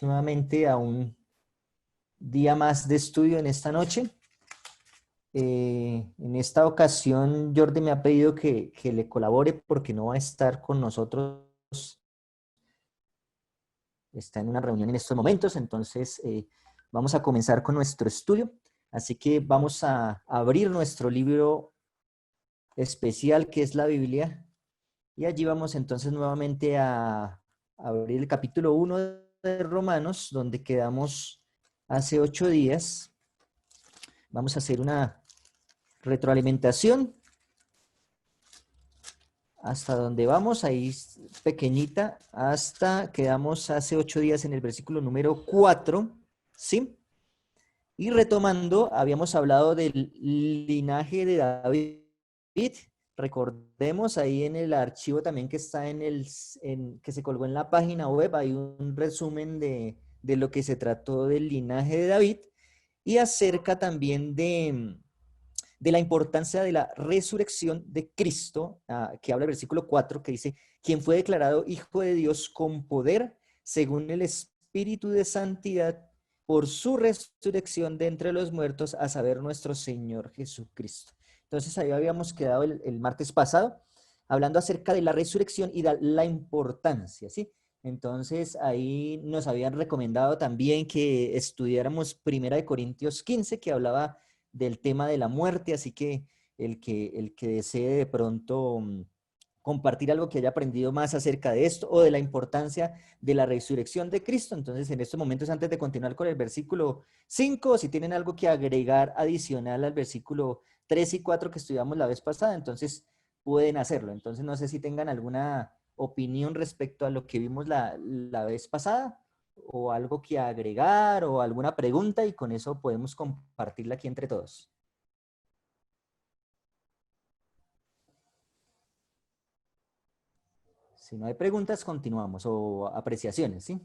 nuevamente a un día más de estudio en esta noche. En esta ocasión, Jordi me ha pedido que le colabore porque no va a estar con nosotros. Está en una reunión en estos momentos, entonces vamos a comenzar con nuestro estudio. Así que vamos a abrir nuestro libro especial que es la Biblia. Y allí vamos entonces nuevamente a abrir el capítulo 1 de Romanos, donde quedamos hace 8 días. Vamos a hacer una retroalimentación hasta donde vamos, ahí pequeñita, hasta quedamos hace 8 días en el versículo número 4, ¿sí? Y retomando, habíamos hablado del linaje de David. Recordemos ahí en el archivo también que está que se colgó en la página web, hay un resumen de lo que se trató del linaje de David y acerca también de la importancia de la resurrección de Cristo, que habla el versículo 4, que dice, quien fue declarado Hijo de Dios con poder, según el Espíritu de Santidad, por su resurrección de entre los muertos, a saber, nuestro Señor Jesucristo. Entonces, ahí habíamos quedado el martes pasado, hablando acerca de la resurrección y de la importancia, ¿sí? Entonces, ahí nos habían recomendado también que estudiáramos 1 Corintios 15, que hablaba del tema de la muerte, así que el que desee de pronto compartir algo que haya aprendido más acerca de esto o de la importancia de la resurrección de Cristo. Entonces, en estos momentos, antes de continuar con el versículo 5, si tienen algo que agregar adicional al versículo 3 y 4 que estudiamos la vez pasada, entonces pueden hacerlo. Entonces, no sé si tengan alguna opinión respecto a lo que vimos la vez pasada, o algo que agregar o alguna pregunta, y con eso podemos compartirla aquí entre todos. Si no hay preguntas, continuamos, o apreciaciones, ¿sí?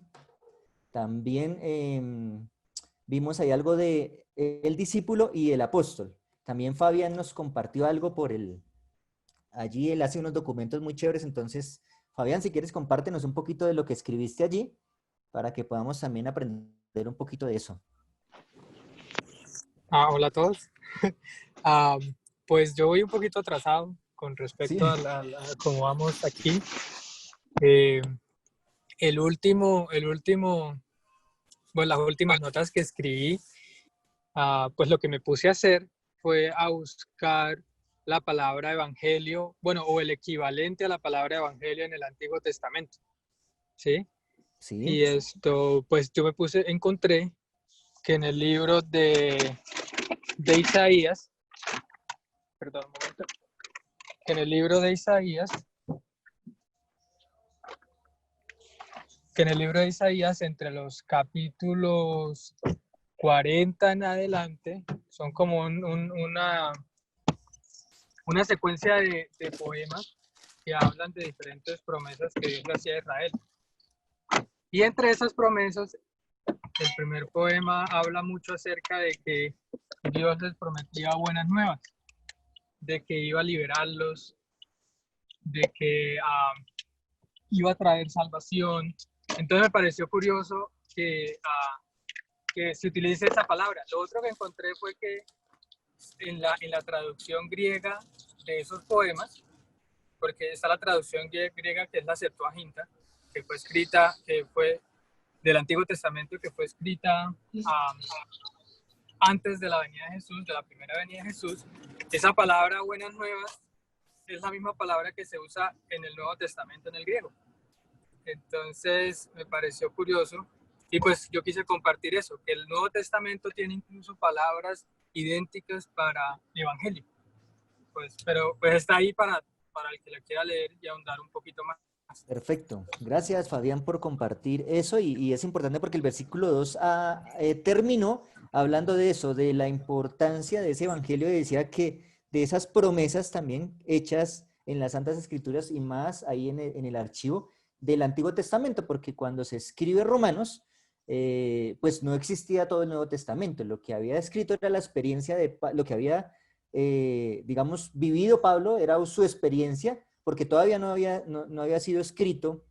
También vimos ahí algo de el discípulo y el apóstol. También Fabián nos compartió algo allí él hace unos documentos muy chéveres, entonces, Fabián, si quieres, compártenos un poquito de lo que escribiste allí, para que podamos también aprender un poquito de eso. Hola a todos. Ah, pues yo voy un poquito atrasado con Sí, respecto a cómo vamos aquí. Eh, bueno, las últimas notas que escribí, pues lo que me puse a hacer fue a buscar la palabra evangelio, bueno, o el equivalente a la palabra evangelio en el Antiguo Testamento, ¿sí? sí, Y esto, pues yo encontré que en el libro de Isaías, perdón, un momento, que en el libro de Isaías, entre los capítulos 40 en adelante, son como una secuencia de poemas que hablan de diferentes promesas que Dios le hacía a Israel. Y entre esas promesas, el primer poema habla mucho acerca de que Dios les prometía buenas nuevas, de que iba a liberarlos, de que iba a traer salvación. Entonces me pareció curioso que se utilice esa palabra. Lo otro que encontré fue que en la traducción griega de esos poemas, porque está la traducción griega que es la Septuaginta, que fue escrita, que fue del Antiguo Testamento, que fue escrita antes de la venida de Jesús, de la primera venida de Jesús. Esa palabra buenas nuevas es la misma palabra que se usa en el Nuevo Testamento en el griego. Entonces me pareció curioso y pues yo quise compartir eso, que el Nuevo Testamento tiene incluso palabras idénticas para evangelio, pues, pero pues está ahí para el que la quiera leer y ahondar un poquito más. perfecto. Gracias, Fabián, por compartir eso, y es importante porque el versículo 2 terminó hablando de eso, de la importancia de ese evangelio, y decía que de esas promesas también hechas en las Santas Escrituras y más ahí en el archivo del Antiguo Testamento, porque cuando se escribe Romanos, pues no existía todo el Nuevo Testamento. Lo que había escrito era la experiencia lo que había, digamos, vivido Pablo, era su experiencia, porque todavía no había sido escrito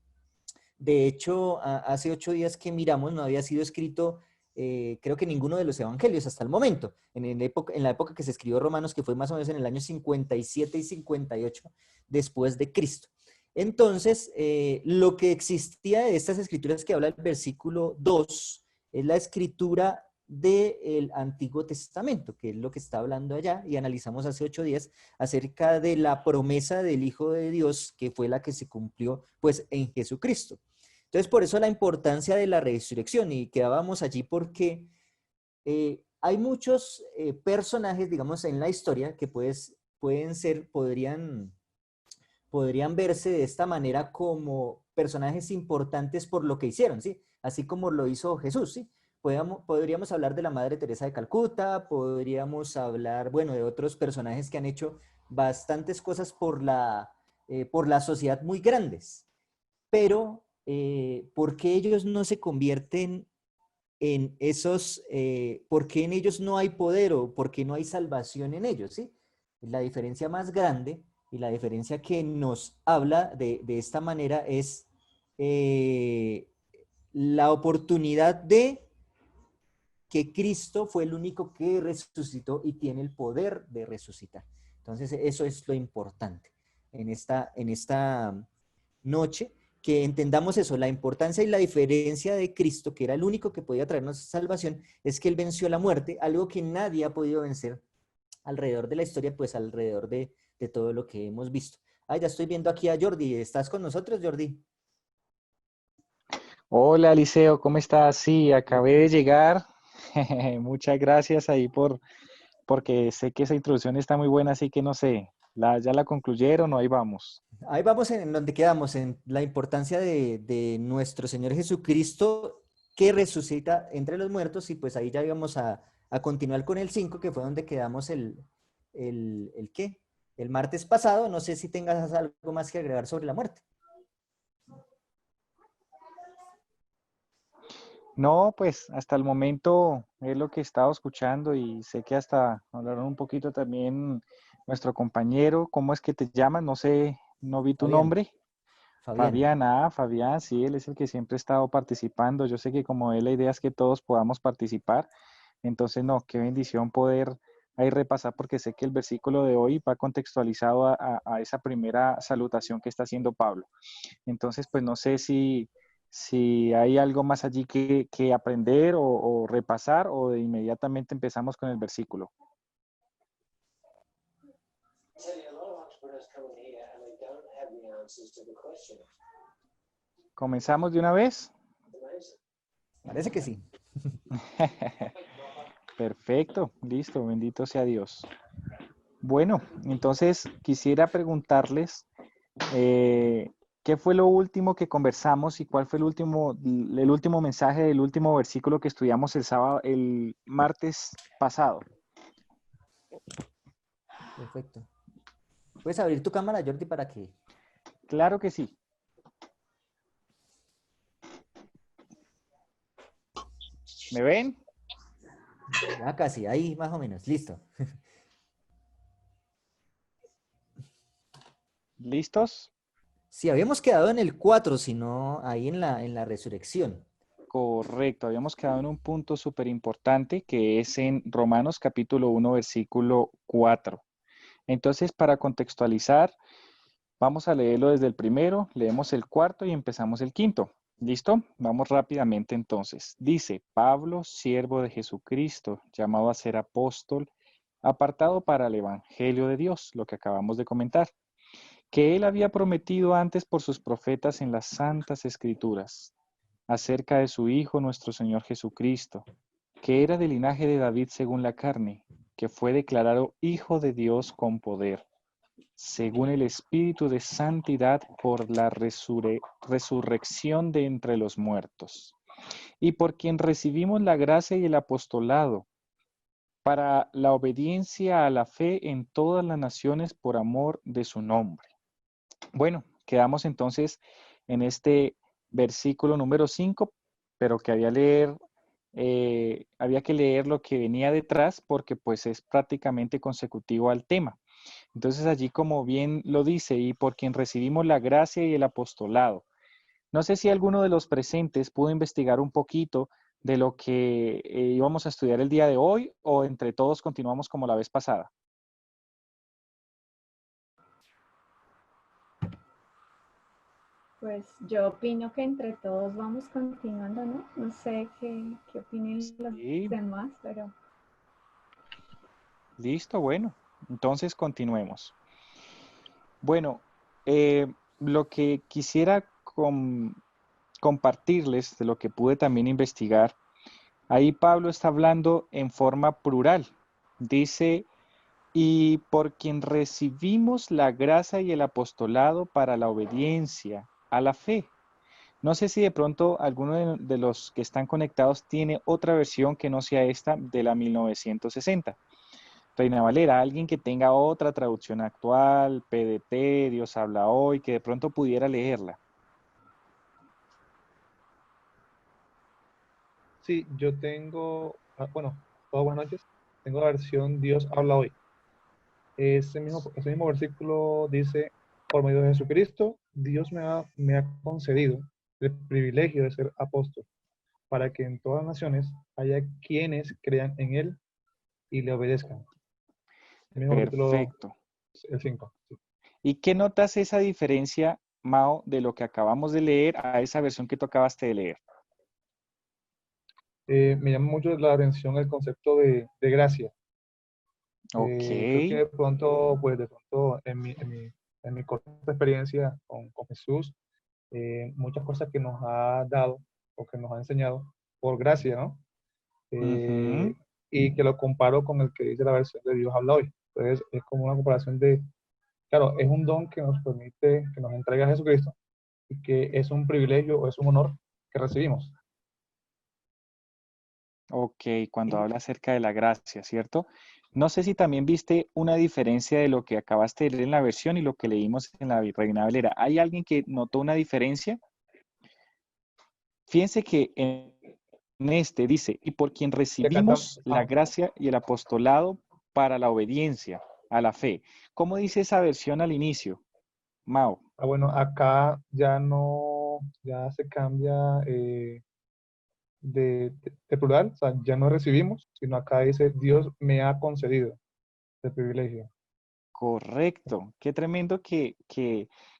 De hecho, hace 8 días que miramos no había sido escrito, creo que ninguno de los evangelios hasta el momento. En la época que se escribió Romanos, que fue más o menos en el año 57 y 58 después de Cristo. Entonces, lo que existía de estas escrituras que habla el versículo 2 es la escritura del Antiguo Testamento, que es lo que está hablando allá, y analizamos hace 8 días acerca de la promesa del Hijo de Dios, que fue la que se cumplió pues en Jesucristo. Entonces, por eso la importancia de la resurrección, y quedábamos allí porque hay muchos personajes, digamos, en la historia que podrían verse de esta manera como personajes importantes por lo que hicieron, ¿sí? Así como lo hizo Jesús, ¿sí? Podríamos hablar de la Madre Teresa de Calcuta, podríamos hablar, bueno, de otros personajes que han hecho bastantes cosas por la sociedad muy grandes, pero ¿por qué ellos no se convierten en esos, por qué en ellos no hay poder o por qué no hay salvación en ellos, ¿sí? La diferencia más grande y la diferencia que nos habla de esta manera es eh, la oportunidad de que Cristo fue el único que resucitó y tiene el poder de resucitar. Entonces, eso es lo importante en esta noche, que entendamos eso, la importancia y la diferencia de Cristo, que era el único que podía traernos salvación, es que Él venció la muerte, algo que nadie ha podido vencer alrededor de la historia, pues alrededor de todo lo que hemos visto. Ah, ya estoy viendo aquí a Jordi. ¿Estás con nosotros, Jordi? Hola, Liceo, ¿cómo estás? Sí, acabé de llegar. Muchas gracias ahí porque sé que esa introducción está muy buena, así que no sé, ¿ya la concluyeron o ahí vamos? Ahí vamos en donde quedamos, en la importancia de nuestro Señor Jesucristo que resucita entre los muertos, y pues ahí ya íbamos a continuar con el 5 que fue donde quedamos el ¿qué? El martes pasado. No sé si tengas algo más que agregar sobre la muerte. No, pues hasta el momento es lo que he estado escuchando y sé que hasta hablaron un poquito también nuestro compañero. ¿Cómo es que te llamas? No sé, no vi tu Fabián, nombre. Fabián. Fabián, Fabián, sí, él es el que siempre ha estado participando. Yo sé que como él, la idea es que todos podamos participar. Entonces, no, qué bendición poder ahí repasar, porque sé que el versículo de hoy va contextualizado a esa primera salutación que está haciendo Pablo. Entonces, pues no sé si hay algo más allí que aprender o repasar, o de inmediatamente empezamos con el versículo. ¿Comenzamos de una vez? Parece que sí. Perfecto, listo, bendito sea Dios. Bueno, entonces quisiera preguntarles ¿qué fue lo último que conversamos y cuál fue el último mensaje del último versículo que estudiamos el martes pasado? Perfecto. ¿Puedes abrir tu cámara, Jordi, para que... Claro que sí. ¿Me ven? Ya casi, ahí más o menos, listo. ¿Listos? Sí, habíamos quedado en el 4, sino ahí en la resurrección. Correcto, habíamos quedado en un punto súper importante que es en Romanos capítulo 1, versículo 4. Entonces, para contextualizar, vamos a leerlo desde el primero, leemos el cuarto y empezamos el quinto. ¿Listo? Vamos rápidamente entonces. Dice, Pablo, siervo de Jesucristo, llamado a ser apóstol, apartado para el Evangelio de Dios, lo que acabamos de comentar, que él había prometido antes por sus profetas en las santas escrituras, acerca de su Hijo nuestro Señor Jesucristo, que era del linaje de David según la carne, que fue declarado Hijo de Dios con poder según el Espíritu de Santidad por la resurrección de entre los muertos, y por quien recibimos la gracia y el apostolado para la obediencia a la fe en todas las naciones por amor de su nombre. Bueno, quedamos entonces en este versículo número 5, pero que había que leer lo que venía detrás porque pues es prácticamente consecutivo al tema. Entonces allí como bien lo dice, y por quien recibimos la gracia y el apostolado. No sé si alguno de los presentes pudo investigar un poquito de lo que íbamos a estudiar el día de hoy o entre todos continuamos como la vez pasada. Pues yo opino que entre todos vamos continuando, ¿no? No sé qué opinen los Sí, demás, pero listo, bueno, entonces continuemos. Bueno, lo que quisiera compartirles de lo que pude también investigar, ahí Pablo está hablando en forma plural. Dice, y por quien recibimos la gracia y el apostolado para la obediencia a la fe. No sé si de pronto alguno de los que están conectados tiene otra versión que no sea esta de la 1960. Reina Valera, alguien que tenga otra traducción actual, PDT, Dios habla hoy, que de pronto pudiera leerla. Sí, yo tengo, bueno, todas buenas noches. Tengo la versión Dios habla hoy. Ese mismo versículo dice, por medio de Jesucristo, Dios me ha concedido el privilegio de ser apóstol, para que en todas las naciones haya quienes crean en Él y le obedezcan. El mismo capítulo, Perfecto. el 5. Sí. ¿Y qué notas esa diferencia, Mao, de lo que acabamos de leer a esa versión que tú acabaste de leer? Me llama mucho la atención el concepto de gracia. Ok. Creo que de pronto en mi corta experiencia con Jesús, muchas cosas que nos ha dado o que nos ha enseñado por gracia, ¿no? Ujú. Eh, y que lo comparo con el que dice la versión de Dios habla hoy. Entonces es como una comparación claro, es un don que nos permite, que nos entrega Jesucristo y que es un privilegio o es un honor que recibimos. Ok, cuando habla acerca de la gracia, ¿cierto? No sé si también viste una diferencia de lo que acabaste de leer en la versión y lo que leímos en la Reina Valera. ¿Hay alguien que notó una diferencia? Fíjense que en este dice, y por quien Que acá está, recibimos la gracia y el apostolado para la obediencia a la fe. ¿Cómo dice esa versión al inicio, Mao? bueno, acá ya no, ya se cambia de plural, o sea, ya no recibimos, sino acá dice Dios me ha concedido el privilegio. Correcto. Qué tremendo que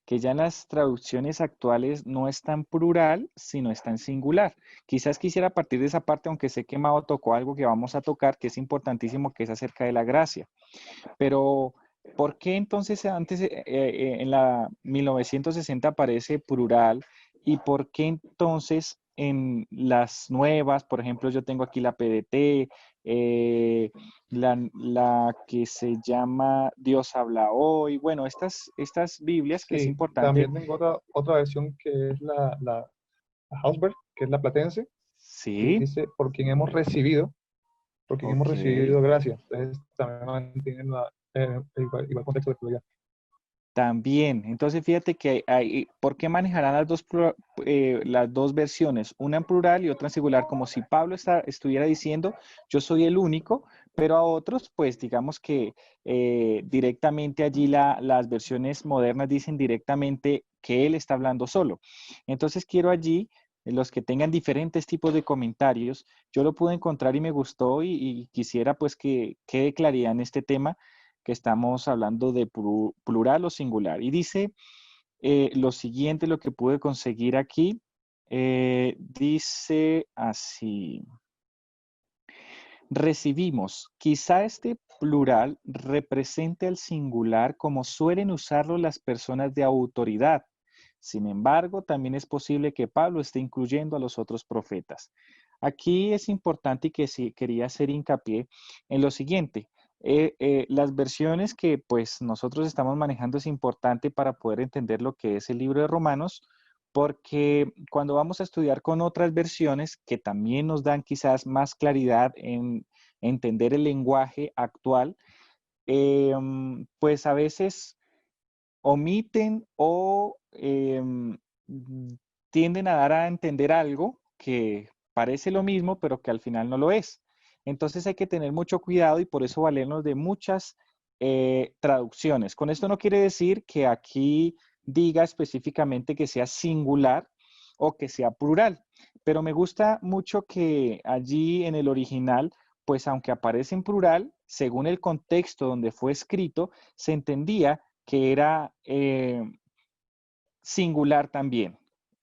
ya en las traducciones actuales no está en plural, sino está en singular. Quizás quisiera partir de esa parte, aunque sé que Mao tocó algo que vamos a tocar, que es importantísimo, que es acerca de la gracia. Pero, ¿por qué entonces antes en la 1960 aparece plural y por qué entonces en las nuevas, por ejemplo, yo tengo aquí la PDT, la que se llama Dios habla hoy, bueno, estas Biblias que es Sí, importante, también tengo otra versión que es la Hausberg, que es la platense, y sí, dice por quien hemos ok. recibido gracia. Entonces también mantienen igual contexto de pluralidad. También, entonces fíjate que hay, ¿por qué manejarán las dos versiones, una en plural y otra en singular? Como si Pablo estuviera diciendo, yo soy el único, pero a otros, pues digamos que directamente allí las versiones modernas dicen directamente que él está hablando solo. Entonces quiero allí, los que tengan diferentes tipos de comentarios, yo lo pude encontrar y me gustó y quisiera pues que quede claridad en este tema que estamos hablando de plural o singular. Y dice lo siguiente, lo que pude conseguir aquí, dice así, recibimos, quizá este plural represente al singular como suelen usarlo las personas de autoridad. Sin embargo, también es posible que Pablo esté incluyendo a los otros profetas. Aquí es importante y que sí, quería hacer hincapié en lo siguiente. Las versiones que pues nosotros estamos manejando es importante para poder entender lo que es el libro de Romanos, porque cuando vamos a estudiar con otras versiones que también nos dan quizás más claridad en entender el lenguaje actual, pues a veces omiten o tienden a dar a entender algo que parece lo mismo, pero que al final no lo es. Entonces hay que tener mucho cuidado y por eso valernos de muchas traducciones. Con esto no quiere decir que aquí diga específicamente que sea singular, o que sea plural. Pero me gusta mucho que allí en el original, pues aunque aparece en plural, según el contexto donde fue escrito, se entendía que era singular también.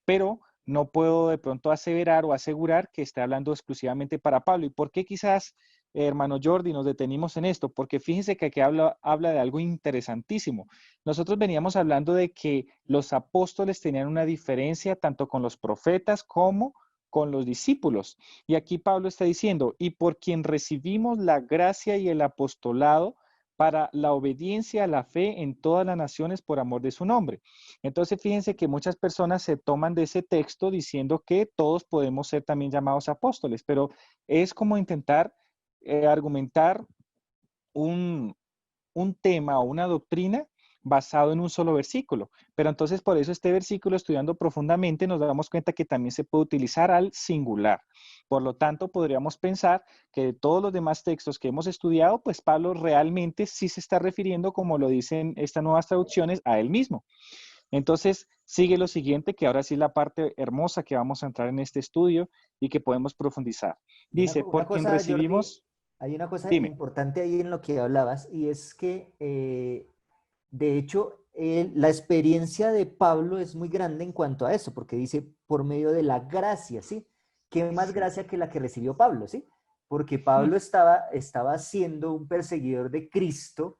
Pero no puedo de pronto aseverar o asegurar que esté hablando exclusivamente para Pablo. ¿Y por qué quizás, hermano Jordi, nos detenimos en esto? Porque fíjense que aquí habla de algo interesantísimo. Nosotros veníamos hablando de que los apóstoles tenían una diferencia tanto con los profetas como con los discípulos. Y aquí Pablo está diciendo, y por quien recibimos la gracia y el apostolado para la obediencia a la fe en todas las naciones por amor de su nombre. Entonces, fíjense que muchas personas se toman de ese texto diciendo que todos podemos ser también llamados apóstoles, pero es como intentar argumentar un, un tema o una doctrina basado en un solo versículo. Pero entonces por eso este versículo, estudiando profundamente, nos damos cuenta que también se puede utilizar al singular. Por lo tanto, podríamos pensar que de todos los demás textos que hemos estudiado, pues Pablo realmente sí se está refiriendo, como lo dicen estas nuevas traducciones, a él mismo. Entonces, sigue lo siguiente, que ahora sí es la parte hermosa que vamos a entrar en este estudio y que podemos profundizar. Y Dice, una por quien cosa, Jordi, recibimos, hay una cosa dime. importante ahí en lo que hablabas, y es que, de hecho, la experiencia de Pablo es muy grande en cuanto a eso, porque dice, por medio de la gracia, ¿sí? ¿Qué más Sí. gracia que la que recibió Pablo, ¿sí? Porque Pablo estaba siendo un perseguidor de Cristo,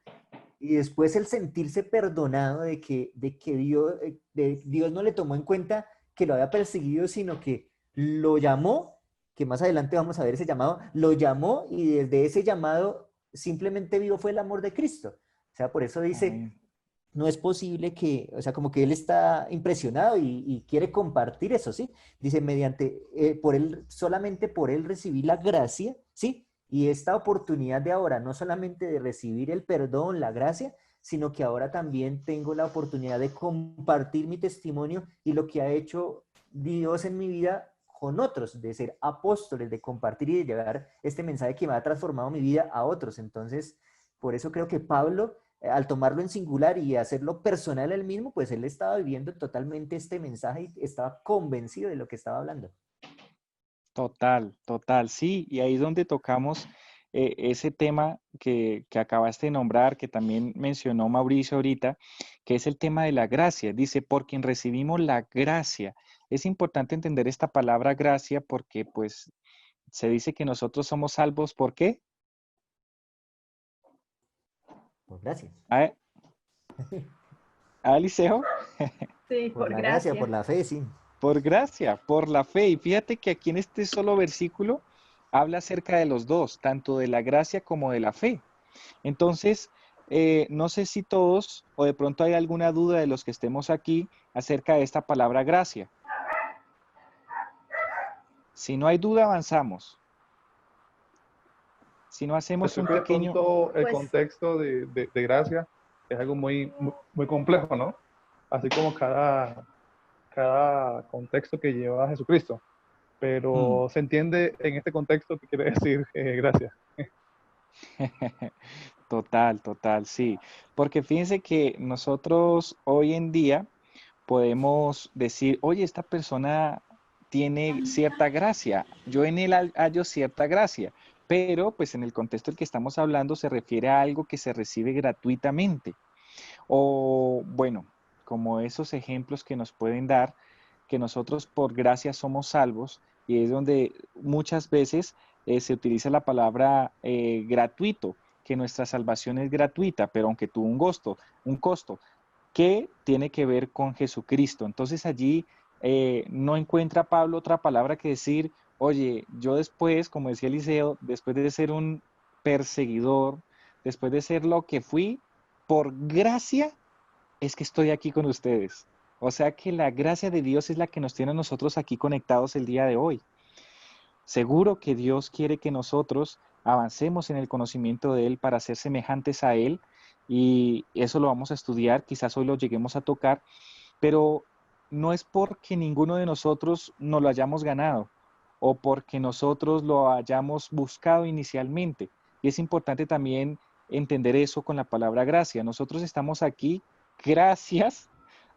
y después el sentirse perdonado de que Dios no le tomó en cuenta que lo había perseguido, sino que lo llamó, que más adelante vamos a ver ese llamado, lo llamó y desde ese llamado simplemente vio fue el amor de Cristo. O sea, por eso dice, Amén. no es posible que, o sea, como que él está impresionado y quiere compartir eso, ¿sí? Dice, por él, solamente por él recibí la gracia, ¿sí? Y esta oportunidad de ahora, no solamente de recibir el perdón, la gracia, sino que ahora también tengo la oportunidad de compartir mi testimonio y lo que ha hecho Dios en mi vida con otros, de ser apóstoles, de compartir y de llevar este mensaje que me ha transformado mi vida a otros. Entonces, por eso creo que Pablo, al tomarlo en singular y hacerlo personal él mismo, pues él estaba viviendo totalmente este mensaje y estaba convencido de lo que estaba hablando. Total, total, sí, y ahí es donde tocamos ese tema que acabaste de nombrar, que también mencionó Mauricio ahorita, que es el tema de la gracia. Dice, por quien recibimos la gracia. Es importante entender esta palabra gracia porque pues se dice que nosotros somos salvos, ¿por qué? Pues gracias. ¿Ah, Eliseo? Sí, Por por la gracia, por gracia. la fe, sí. Por gracia, por la fe. Y fíjate que aquí en este solo versículo habla acerca de los dos, tanto de la gracia como de la fe. Entonces, no sé si todos o de pronto hay alguna duda de los que estemos aquí acerca de esta palabra gracia. Si no hay duda, avanzamos. Si no Pues hacemos creo un que de pequeño... pronto el Pues contexto de gracia es algo muy complejo, ¿no? Así como cada contexto que lleva a Jesucristo. Hmm. Pero se entiende en este contexto que quiere decir gracia. Total, total, sí. Porque fíjense que nosotros hoy en día podemos decir, oye, esta persona tiene cierta gracia, yo en él hallo cierta gracia, pero pues en el contexto del que estamos hablando se refiere a algo que se recibe gratuitamente. O bueno, como esos ejemplos que nos pueden dar, que nosotros por gracia somos salvos, y es donde muchas veces se utiliza la palabra gratuito, que nuestra salvación es gratuita, pero aunque tuvo un costo, que tiene que ver con Jesucristo. Entonces allí no encuentra Pablo otra palabra que decir, oye, yo después, como decía Eliseo, después de ser un perseguidor, después de ser lo que fui, por gracia es que estoy aquí con ustedes. O sea que la gracia de Dios es la que nos tiene a nosotros aquí conectados el día de hoy. Seguro que Dios quiere que nosotros avancemos en el conocimiento de Él para ser semejantes a Él y eso lo vamos a estudiar, quizás hoy lo lleguemos a tocar, pero no es porque ninguno de nosotros nos lo hayamos ganado o porque nosotros lo hayamos buscado inicialmente. Y es importante también entender eso con la palabra gracia. Nosotros estamos aquí gracias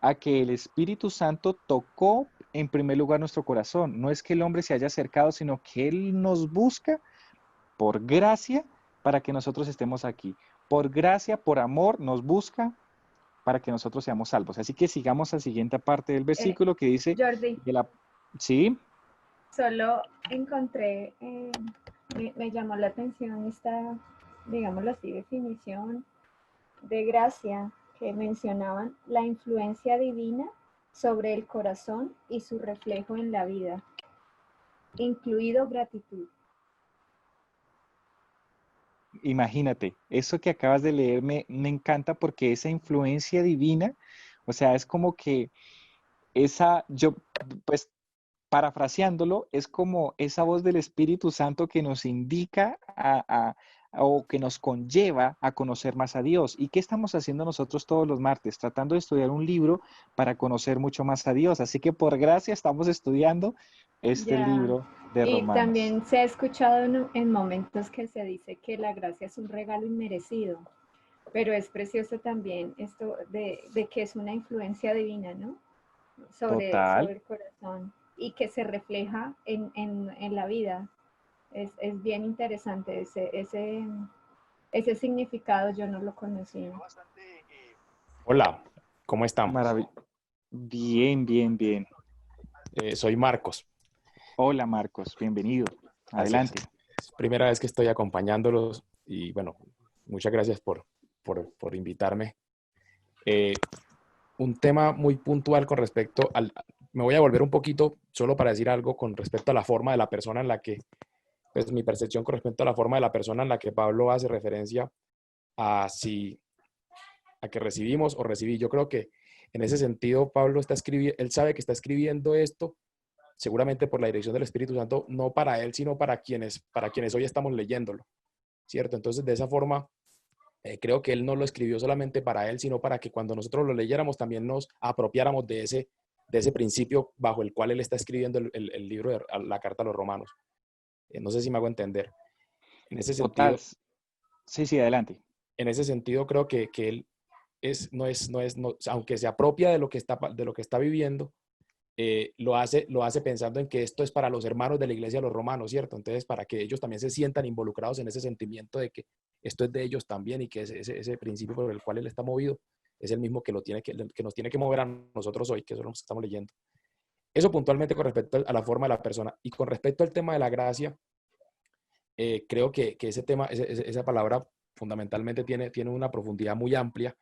a que el Espíritu Santo tocó en primer lugar nuestro corazón. No es que el hombre se haya acercado, sino que Él nos busca por gracia para que nosotros estemos aquí. Por gracia, por amor, nos busca para que nosotros seamos salvos. Así que sigamos a la siguiente parte del versículo que dice, Jordi, ¿sí? solo encontré, me llamó la atención esta, digámoslo así, definición de gracia que mencionaban la influencia divina sobre el corazón y su reflejo en la vida, incluido gratitud. Imagínate, eso que acabas de leer me encanta porque esa influencia divina, o sea, es como que pues parafraseándolo, es como esa voz del Espíritu Santo que nos indica o que nos conlleva a conocer más a Dios. ¿Y qué estamos haciendo nosotros todos los martes? Tratando de estudiar un libro para conocer mucho más a Dios. Así que por gracia estamos estudiando este Ya. libro de Y Romanos. también se ha escuchado en momentos que se dice que la gracia es un regalo inmerecido, pero es precioso también esto de que es una influencia divina, ¿no? Total. Sobre el corazón y que se refleja en la vida. Es bien interesante ese significado, yo no lo conocía. Hola, ¿cómo estamos? Bien, bien, bien. Soy Marcos. Hola Marcos, bienvenido. Así es. Adelante. Es primera vez que estoy acompañándolos y bueno, muchas gracias por invitarme. Un tema muy puntual con respecto me voy a volver un poquito solo para decir algo con respecto a la forma de la persona en la que, pues mi percepción con respecto a la forma de la persona en la que Pablo hace referencia a a que recibimos o recibí. Yo creo que en ese sentido Pablo está escribiendo, él sabe que está escribiendo esto seguramente por la dirección del Espíritu Santo, no para él, sino para quienes hoy estamos leyéndolo, ¿cierto? Entonces, de esa forma, creo que él no lo escribió solamente para él, sino para que cuando nosotros lo leyéramos también nos apropiáramos de ese principio bajo el cual él está escribiendo el libro de la carta a los romanos. No sé si me hago entender. En ese Total. sentido, Sí, adelante. en ese sentido creo que él aunque se apropia de lo que está viviendo, lo hace pensando en que esto es para los hermanos de la iglesia de los romanos, ¿cierto? Entonces, para que ellos también se sientan involucrados en ese sentimiento de que esto es de ellos también y que ese principio por el cual él está movido es el mismo que nos tiene que mover a nosotros hoy, que eso es lo que estamos leyendo. Eso puntualmente con respecto a la forma de la persona. Y con respecto al tema de la gracia, creo que ese tema, esa palabra fundamentalmente tiene una profundidad muy amplia.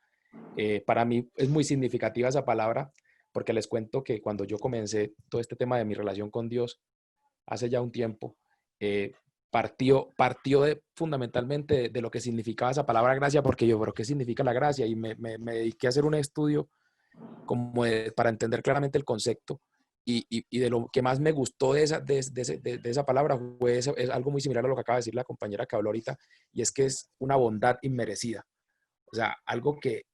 Para mí es muy significativa esa palabra, porque les cuento que cuando yo comencé todo este tema de mi relación con Dios, hace ya un tiempo, partió fundamentalmente de lo que significaba esa palabra gracia, porque yo, ¿pero qué significa la gracia? Y me dediqué a hacer un estudio para entender claramente el concepto. Y de lo que más me gustó de esa palabra fue es algo muy similar a lo que acaba de decir la compañera que habló ahorita, y es que es una bondad inmerecida. O sea, algo que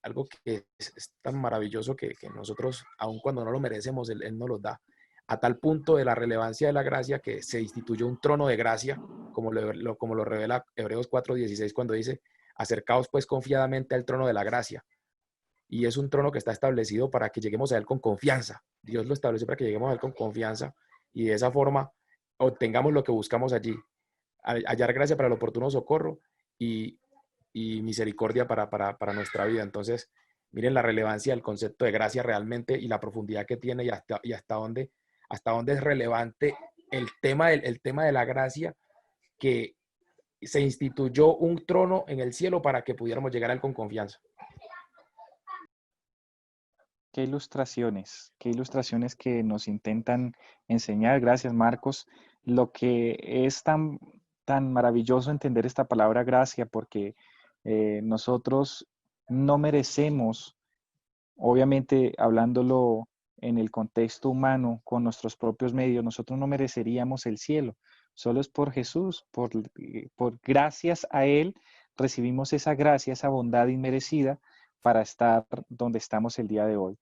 es tan maravilloso que nosotros, aun cuando no lo merecemos, él nos lo da. A tal punto de la relevancia de la gracia que se instituyó un trono de gracia, como lo revela Hebreos 4:16 cuando dice, acercaos pues confiadamente al trono de la gracia. Y es un trono que está establecido para que lleguemos a él con confianza. Dios lo estableció para que lleguemos a él con confianza y de esa forma obtengamos lo que buscamos allí. Hallar gracia para el oportuno socorro y misericordia para nuestra vida. Entonces, miren la relevancia del concepto de gracia realmente y la profundidad que tiene y hasta dónde es relevante el tema de la gracia, que se instituyó un trono en el cielo para que pudiéramos llegar a él con confianza. Qué ilustraciones que nos intentan enseñar. Gracias, Marcos. Lo que es tan maravilloso entender esta palabra gracia, porque nosotros no merecemos, obviamente hablándolo en el contexto humano, con nuestros propios medios, nosotros no mereceríamos el cielo. Solo es por Jesús, por gracias a Él, recibimos esa gracia, esa bondad inmerecida para estar donde estamos el día de hoy.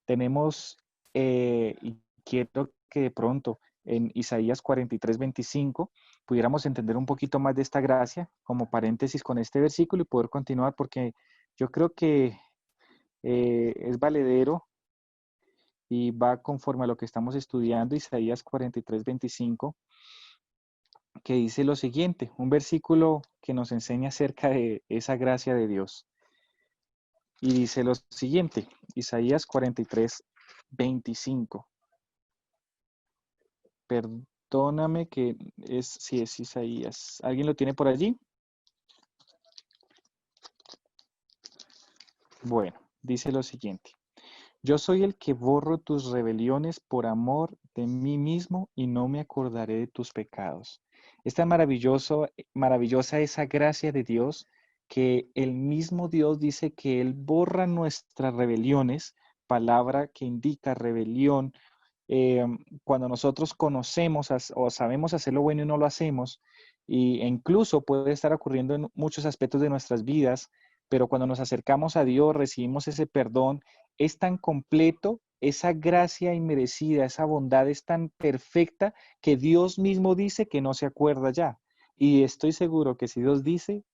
Tenemos, y quiero que de pronto en Isaías 43:25 pudiéramos entender un poquito más de esta gracia como paréntesis con este versículo y poder continuar, porque yo creo que es valedero y va conforme a lo que estamos estudiando, Isaías 43:25, que dice lo siguiente, un versículo que nos enseña acerca de esa gracia de Dios. Y dice lo siguiente, Isaías 43:25. Perdóname que si es Isaías. ¿Alguien lo tiene por allí? Bueno, dice lo siguiente. Yo soy el que borro tus rebeliones por amor de mí mismo y no me acordaré de tus pecados. Es tan maravillosa esa gracia de Dios que el mismo Dios dice que Él borra nuestras rebeliones, palabra que indica rebelión. Cuando nosotros conocemos o sabemos hacer lo bueno y no lo hacemos, e incluso puede estar ocurriendo en muchos aspectos de nuestras vidas, pero cuando nos acercamos a Dios, recibimos ese perdón, es tan completo, esa gracia inmerecida, esa bondad es tan perfecta que Dios mismo dice que no se acuerda ya. Y estoy seguro que si Dios dice,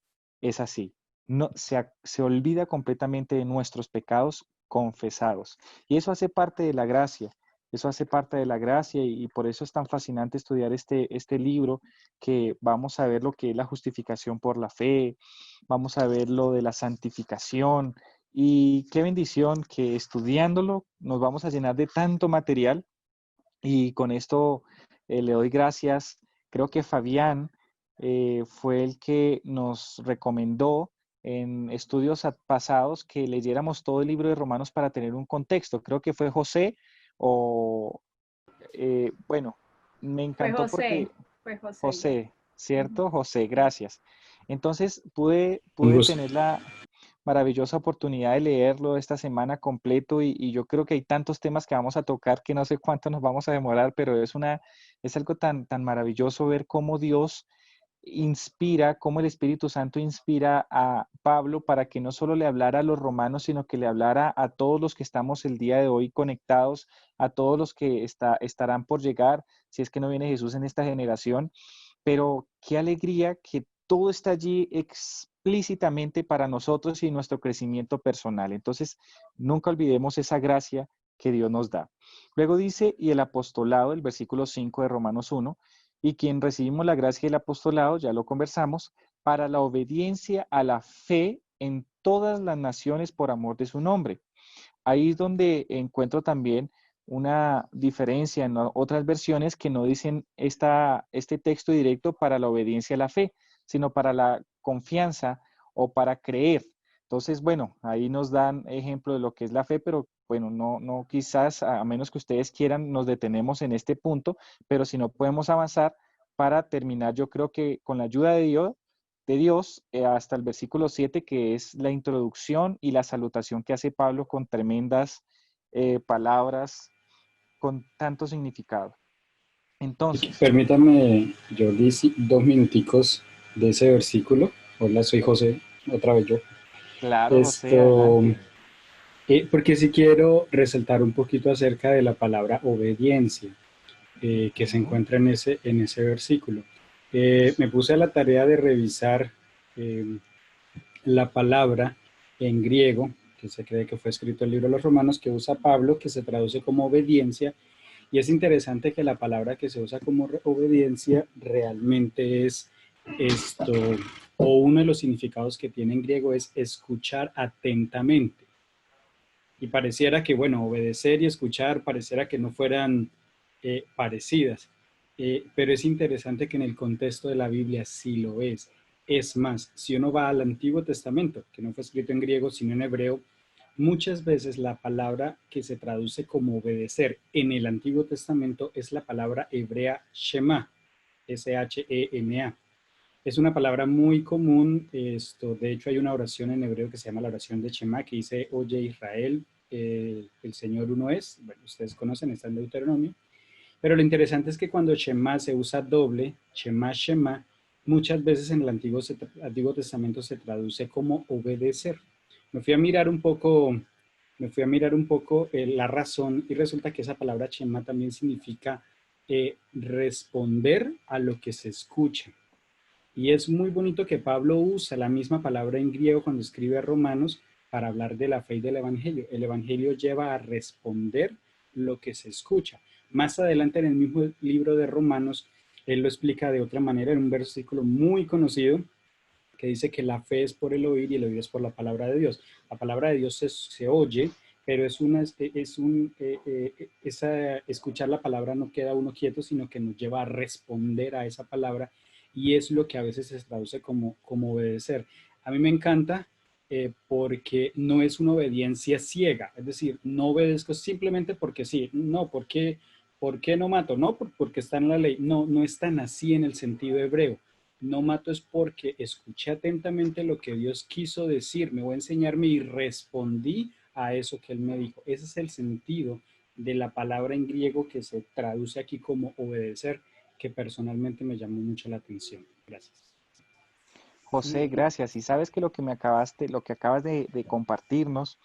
es así. No, se olvida completamente de nuestros pecados confesados. Y eso hace parte de la gracia. Eso hace parte de la gracia y por eso es tan fascinante estudiar este libro, que vamos a ver lo que es la justificación por la fe, vamos a ver lo de la santificación y qué bendición que estudiándolo nos vamos a llenar de tanto material y con esto le doy gracias. Creo que Fabián fue el que nos recomendó en estudios pasados que leyéramos todo el libro de Romanos para tener un contexto. Creo que fue José o, bueno, me encantó porque Fue José. José, Ujú. ¿cierto? José, gracias. Entonces pude Un gusto. tener la maravillosa oportunidad de leerlo esta semana completo y yo creo que hay tantos temas que vamos a tocar que no sé cuánto nos vamos a demorar, pero es algo tan maravilloso ver cómo Dios inspira, cómo el Espíritu Santo inspira a Pablo para que no solo le hablara a los romanos, sino que le hablara a todos los que estamos el día de hoy conectados, a todos los que estarán por llegar, si es que no viene Jesús en esta generación. Pero qué alegría que todo está allí explícitamente para nosotros y nuestro crecimiento personal. Entonces, nunca olvidemos esa gracia que Dios nos da. Luego dice, y el apostolado, el versículo 5 de Romanos 1, y quien recibimos la gracia del apostolado, ya lo conversamos, para la obediencia a la fe en todas las naciones por amor de su nombre. Ahí es donde encuentro también una diferencia en otras versiones que no dicen este texto directo para la obediencia a la fe, sino para la confianza o para creer. Entonces, bueno, ahí nos dan ejemplo de lo que es la fe, pero bueno, no quizás, a menos que ustedes quieran, nos detenemos en este punto, pero si no podemos avanzar para terminar, yo creo que con la ayuda de Dios hasta el versículo 7, que es la introducción y la salutación que hace Pablo con tremendas palabras, con tanto significado. Entonces, Permítame, Jordi, 2 minuticos de ese versículo. Hola, soy José, otra vez yo. claro, José, Esto, adelante. porque sí quiero resaltar un poquito acerca de la palabra obediencia que se Ujú. encuentra en ese versículo. Me puse a la tarea de revisar eh, la palabra en griego, que se cree que fue escrito el libro de los Romanos, que usa Pablo, que se traduce como obediencia, y es interesante que la palabra que se usa como obediencia realmente es esto, o uno de los significados que tiene en griego es escuchar atentamente. Y pareciera que, bueno, obedecer y escuchar pareciera que no fueran parecidas. Pero es interesante que en el contexto de la Biblia sí lo es. Es más, si uno va al Antiguo Testamento, que no fue escrito en griego, sino en hebreo, muchas veces la palabra que se traduce como obedecer en el Antiguo Testamento es la palabra hebrea Shema, S-H-E-M-A. Es una palabra muy común. De hecho, hay una oración en hebreo que se llama la oración de Shema, que dice, oye Israel, el Señor uno es. Bueno, ustedes conocen, está en Deuteronomio. Pero lo interesante es que cuando Shema se usa doble, Shema, Shema, muchas veces en el Antiguo Testamento se traduce como obedecer. Me fui a mirar un poco, la razón y resulta que esa palabra Shema también significa responder a lo que se escucha. Y es muy bonito que Pablo usa la misma palabra en griego cuando escribe a Romanos para hablar de la fe y del Evangelio. El Evangelio lleva a responder lo que se escucha. Más adelante en el mismo libro de Romanos, él lo explica de otra manera en un versículo muy conocido que dice que la fe es por el oír y el oír es por la palabra de Dios. La palabra de Dios se oye, pero escuchar la palabra no queda uno quieto, sino que nos lleva a responder a esa palabra, y es lo que a veces se traduce como obedecer. A mí me encanta porque no es una obediencia ciega, es decir, no obedezco simplemente porque sí, no, ¿por qué no mato? No, porque está en la ley. No, no es tan así en el sentido hebreo. No mato es porque escuché atentamente lo que Dios quiso decirme o enseñarme y respondí a eso que Él me dijo. Ese es el sentido de la palabra en griego que se traduce aquí como obedecer, que personalmente me llamó mucho la atención. Gracias. José, Sí, gracias. Y sabes que lo que acabas de compartirnos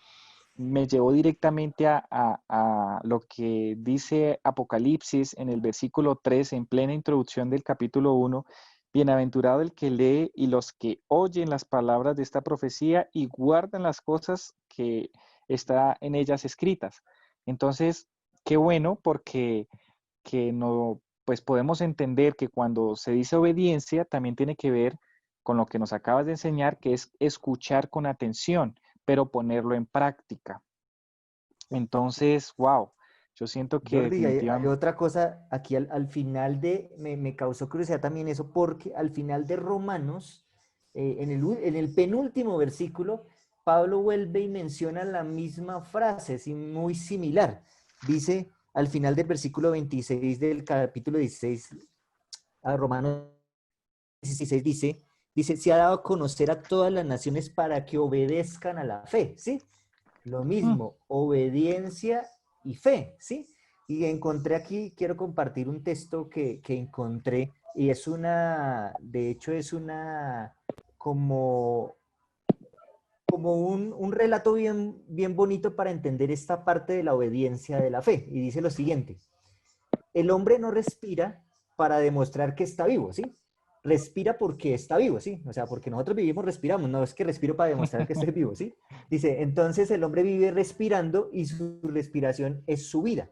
me llevó directamente a lo que dice Apocalipsis en el versículo 3, en plena introducción del capítulo 1. Bienaventurado el que lee y los que oyen las palabras de esta profecía y guardan las cosas que está en ellas escritas. Entonces, qué bueno porque que no, pues podemos entender que cuando se dice obediencia también tiene que ver con lo que nos acabas de enseñar, que es escuchar con atención, pero ponerlo en práctica. Entonces, wow, yo siento que Jordi, hay definitivamente, otra cosa aquí al final me causó curiosidad también eso, porque al final de Romanos, en el penúltimo versículo, Pablo vuelve y menciona la misma frase, sí, muy similar. Dice al final del versículo 26 del capítulo 16, a Romanos 16 dice, se ha dado a conocer a todas las naciones para que obedezcan a la fe, ¿sí? Lo mismo, obediencia y fe, ¿sí? Y encontré aquí, quiero compartir un texto que encontré, y es de hecho es como, como un relato bien bonito para entender esta parte de la obediencia de la fe. Y dice lo siguiente: el hombre no respira para demostrar que está vivo, ¿sí? Respira porque está vivo, ¿sí? O sea, porque nosotros vivimos, respiramos, no es que respiro para demostrar que estoy vivo, ¿sí? Dice, entonces el hombre vive respirando y su respiración es su vida.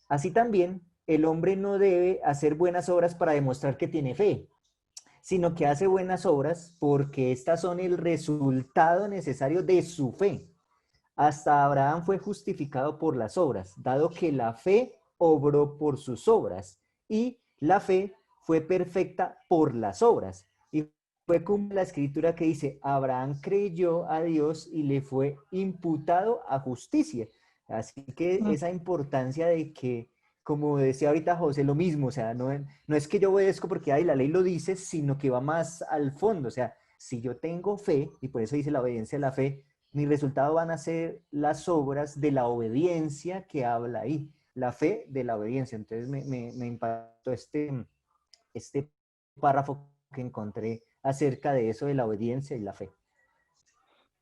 Así también, el hombre no debe hacer buenas obras para demostrar que tiene fe, sino que hace buenas obras porque estas son el resultado necesario de su fe. Hasta Abraham fue justificado por las obras, dado que la fe obró por sus obras, y la fe fue perfecta por las obras. Y fue como la escritura que dice, Abraham creyó a Dios y le fue imputado a justicia. Así que esa importancia de que, como decía ahorita José, lo mismo, o sea, no es que yo obedezco porque ay, la ley lo dice, sino que va más al fondo. O sea, si yo tengo fe, y por eso dice la obediencia a la fe, mi resultado van a ser las obras de la obediencia que habla ahí, la fe de la obediencia. Entonces me impactó este párrafo que encontré acerca de eso de la obediencia y la fe.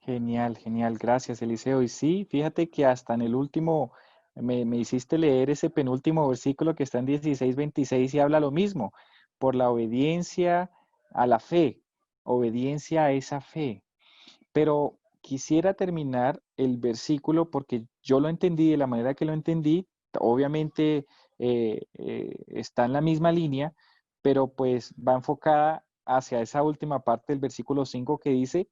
genial, genial, gracias, Eliseo. Y sí, fíjate que hasta en el último, me hiciste leer ese penúltimo versículo que está en 16:26 y habla lo mismo, por la obediencia a la fe, obediencia a esa fe. Pero quisiera terminar el versículo porque yo lo entendí de la manera que lo entendí. Obviamente está en la misma línea, pero pues va enfocada hacia esa última parte del versículo 5 que dice,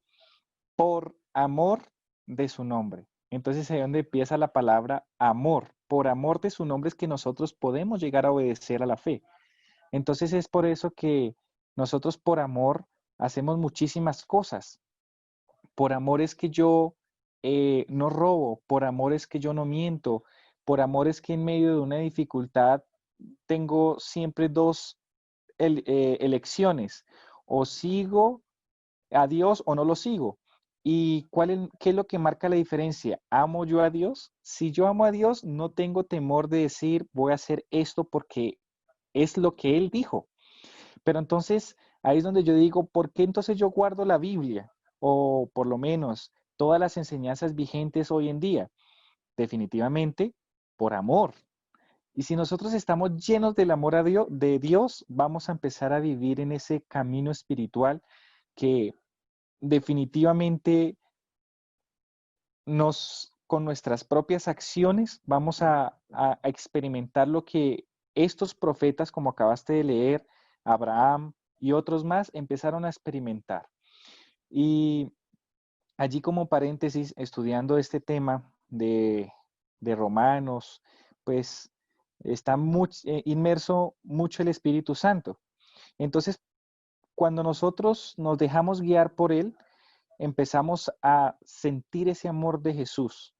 por amor de su nombre. Entonces ahí es donde empieza la palabra amor. Por amor de su nombre es que nosotros podemos llegar a obedecer a la fe. Entonces es por eso que nosotros por amor hacemos muchísimas cosas. Por amor es que yo no robo, por amor es que yo no miento, por amor es que en medio de una dificultad tengo siempre dos elecciones, o sigo a Dios o no lo sigo. ¿Y qué es lo que marca la diferencia? ¿Amo yo a Dios? Si yo amo a Dios, no tengo temor de decir voy a hacer esto porque es lo que Él dijo. Pero entonces, ahí es donde yo digo, ¿por qué entonces yo guardo la Biblia? O por lo menos todas las enseñanzas vigentes hoy en día. Definitivamente, por amor. Y si nosotros estamos llenos del amor de Dios, vamos a empezar a vivir en ese camino espiritual que definitivamente nos con nuestras propias acciones vamos a experimentar lo que estos profetas, como acabaste de leer, Abraham y otros más, empezaron a experimentar. Y allí como paréntesis, estudiando este tema de Romanos, pues está inmerso mucho el Espíritu Santo. Entonces, cuando nosotros nos dejamos guiar por Él, empezamos a sentir ese amor de Jesús.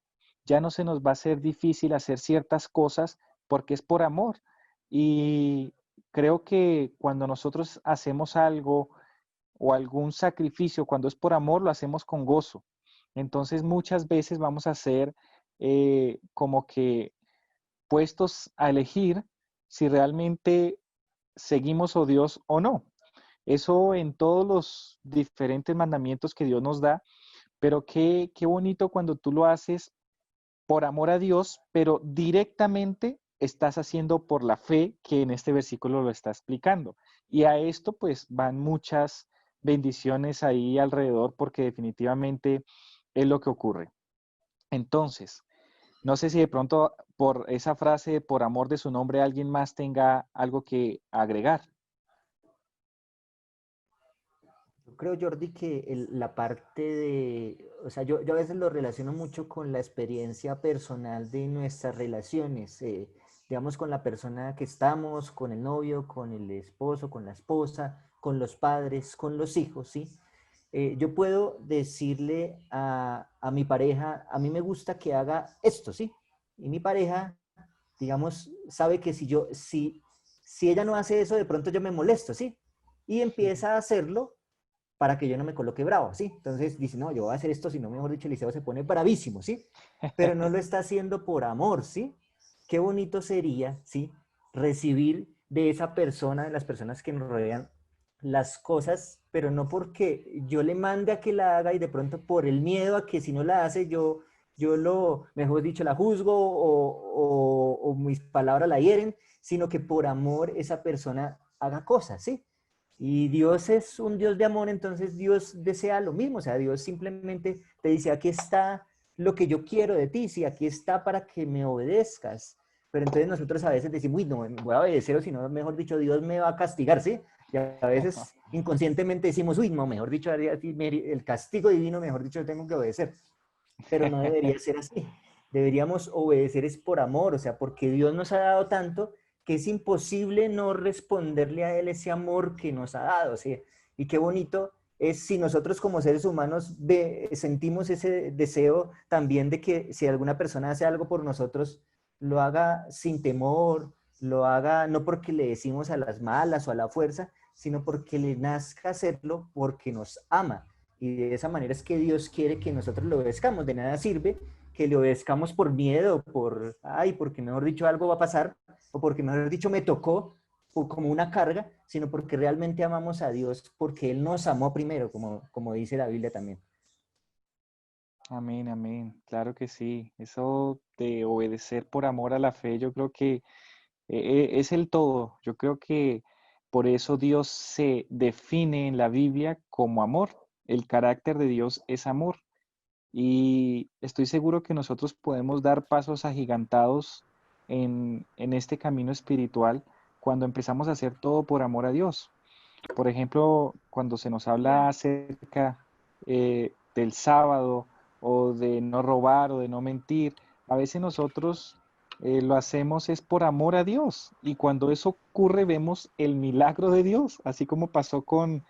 Ya no se nos va a hacer difícil hacer ciertas cosas porque es por amor. Y creo que cuando nosotros hacemos algo o algún sacrificio, cuando es por amor, lo hacemos con gozo. Entonces muchas veces vamos a ser como que puestos a elegir si realmente seguimos a Dios o no. Eso en todos los diferentes mandamientos que Dios nos da, pero qué bonito cuando tú lo haces por amor a Dios, pero directamente estás haciendo por la fe que en este versículo lo está explicando. Y a esto pues van muchas bendiciones ahí alrededor porque definitivamente es lo que ocurre. Entonces, no sé si de pronto por esa frase, por amor de su nombre, alguien más tenga algo que agregar. Yo creo, Jordi, que la parte de, o sea, yo a veces lo relaciono mucho con la experiencia personal de nuestras relaciones, digamos, con la persona que estamos, con el novio, con el esposo, con la esposa, con los padres, con los hijos, ¿sí? Yo puedo decirle a mi pareja, a mí me gusta que haga esto, ¿sí? Y mi pareja, digamos, sabe que si ella no hace eso, de pronto yo me molesto, ¿sí? Y empieza a hacerlo para que yo no me coloque bravo, ¿sí? Entonces dice, no, yo voy a hacer esto, si no, mejor dicho, Eliseo se pone bravísimo, ¿sí? Pero no lo está haciendo por amor, ¿sí? Qué bonito sería, ¿sí? Recibir de esa persona, de las personas que nos rodean, las cosas, pero no porque yo le mande a que la haga y de pronto por el miedo a que si no la hace, mejor dicho, la juzgo o mis palabras la hieren, sino que por amor esa persona haga cosas, ¿sí? Y Dios es un Dios de amor, entonces Dios desea lo mismo, o sea, Dios simplemente te dice, aquí está lo que yo quiero de ti, sí, aquí está para que me obedezcas. Pero entonces nosotros a veces decimos, uy, no, voy a obedecer o si no, mejor dicho, Dios me va a castigar, ¿sí? Y a veces inconscientemente decimos, uy, no, mejor dicho, el castigo divino, mejor dicho, yo tengo que obedecer. Pero no debería ser así. Deberíamos obedecer es por amor, o sea, porque Dios nos ha dado tanto que es imposible no responderle a Él ese amor que nos ha dado, ¿sí? Y qué bonito es si nosotros como seres humanos sentimos ese deseo también de que si alguna persona hace algo por nosotros, lo haga sin temor, lo haga no porque le decimos a las malas o a la fuerza, sino porque le nazca hacerlo porque nos ama. Y de esa manera es que Dios quiere que nosotros lo obedezcamos. De nada sirve que le obedezcamos por miedo, porque mejor dicho algo va a pasar, o porque mejor dicho me tocó, o como una carga, sino porque realmente amamos a Dios, porque Él nos amó primero, como dice la Biblia también. Amén, amén. Claro que sí. Eso de obedecer por amor a la fe, yo creo que es el todo. Yo creo que por eso Dios se define en la Biblia como amor. El carácter de Dios es amor. Y estoy seguro que nosotros podemos dar pasos agigantados en este camino espiritual cuando empezamos a hacer todo por amor a Dios. Por ejemplo, cuando se nos habla acerca del sábado o de no robar o de no mentir, a veces nosotros lo hacemos es por amor a Dios. Y cuando eso ocurre, vemos el milagro de Dios, así como pasó con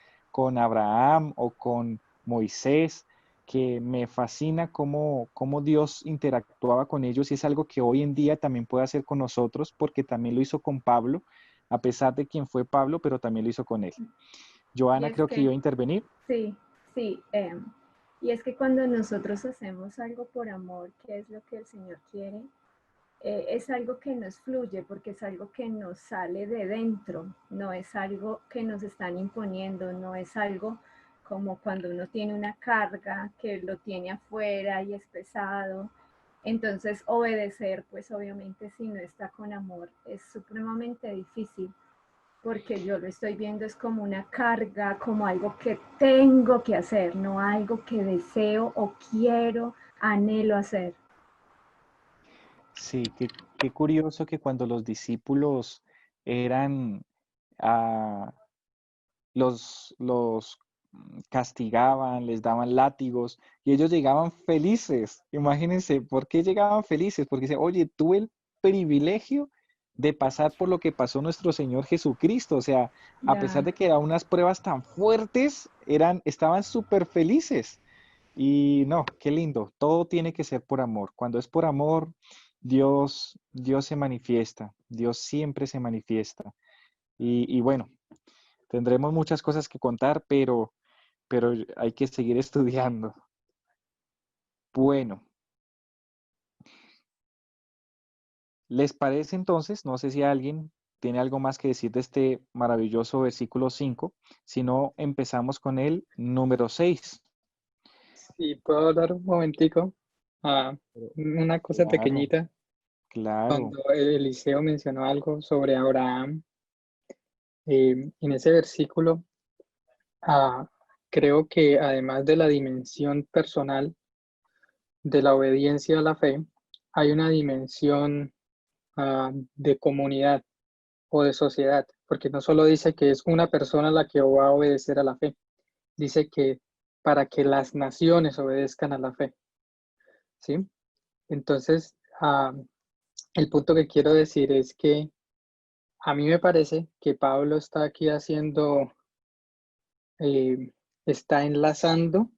Abraham o con Moisés, que me fascina cómo Dios interactuaba con ellos y es algo que hoy en día también puede hacer con nosotros, porque también lo hizo con Pablo, a pesar de quién fue Pablo, pero también lo hizo con él. Y Joana, es creo que iba a intervenir. sí, sí. Y es que cuando nosotros hacemos algo por amor, que es lo que el Señor quiere, es algo que nos fluye porque es algo que nos sale de dentro, no es algo que nos están imponiendo, no es algo como cuando uno tiene una carga que lo tiene afuera y es pesado. Entonces obedecer, pues obviamente si no está con amor, es supremamente difícil porque yo lo estoy viendo es como una carga, como algo que tengo que hacer, no algo que deseo o quiero, anhelo hacer. Sí, qué curioso que cuando los discípulos eran, ah, los castigaban, les daban látigos y ellos llegaban felices. Imagínense, ¿por qué llegaban felices? Porque dicen, oye, tuve el privilegio de pasar por lo que pasó nuestro Señor Jesucristo. O sea, a pesar Ya, de que eran unas pruebas tan fuertes, estaban súper felices. Y no, qué lindo. Todo tiene que ser por amor. Cuando es por amor, Dios se manifiesta. Dios siempre se manifiesta. Y bueno, tendremos muchas cosas que contar, pero hay que seguir estudiando. Bueno, ¿les parece entonces? No sé si alguien tiene algo más que decir de este maravilloso versículo 5. Si no, empezamos con el número 6. Y puedo hablar un momentico. Una cosa Claro, pequeñita. claro. Cuando Eliseo mencionó algo sobre Abraham, en ese versículo, ah, creo que además de la dimensión personal de la obediencia a la fe, hay una dimensión de comunidad o de sociedad, porque no solo dice que es una persona la que va a obedecer a la fe, dice que para que las naciones obedezcan a la fe, ¿sí? Entonces, el punto que quiero decir es que a mí me parece que Pablo está aquí eh, está enlazando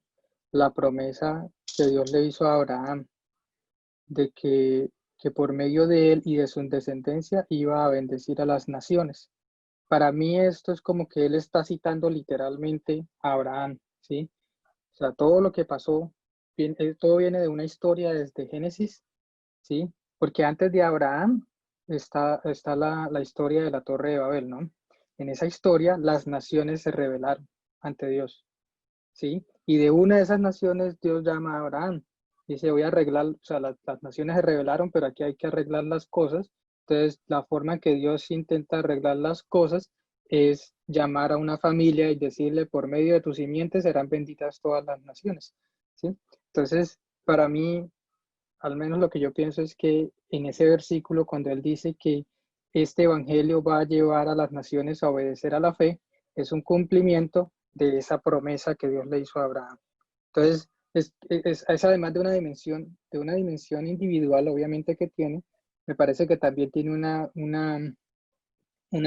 la promesa que Dios le hizo a Abraham de que por medio de él y de su descendencia iba a bendecir a las naciones. Para mí esto es como que él está citando literalmente a Abraham, ¿sí? O sea, todo lo que pasó, todo viene de una historia desde Génesis, ¿sí? Porque antes de Abraham está la historia de la Torre de Babel, ¿no? En esa historia las naciones se rebelaron ante Dios, ¿sí? Y de una de esas naciones Dios llama a Abraham. Dice, voy a arreglar, o sea, las naciones se rebelaron, pero aquí hay que arreglar las cosas. Entonces, la forma en que Dios intenta arreglar las cosas es llamar a una familia y decirle, por medio de tus simientes serán benditas todas las naciones, ¿sí? Entonces, para mí, al menos lo que yo pienso es que en ese versículo, cuando él dice que este evangelio va a llevar a las naciones a obedecer a la fe, es un cumplimiento de esa promesa que Dios le hizo a Abraham. Entonces, es además de una dimensión individual, obviamente que tiene, me parece que también tiene una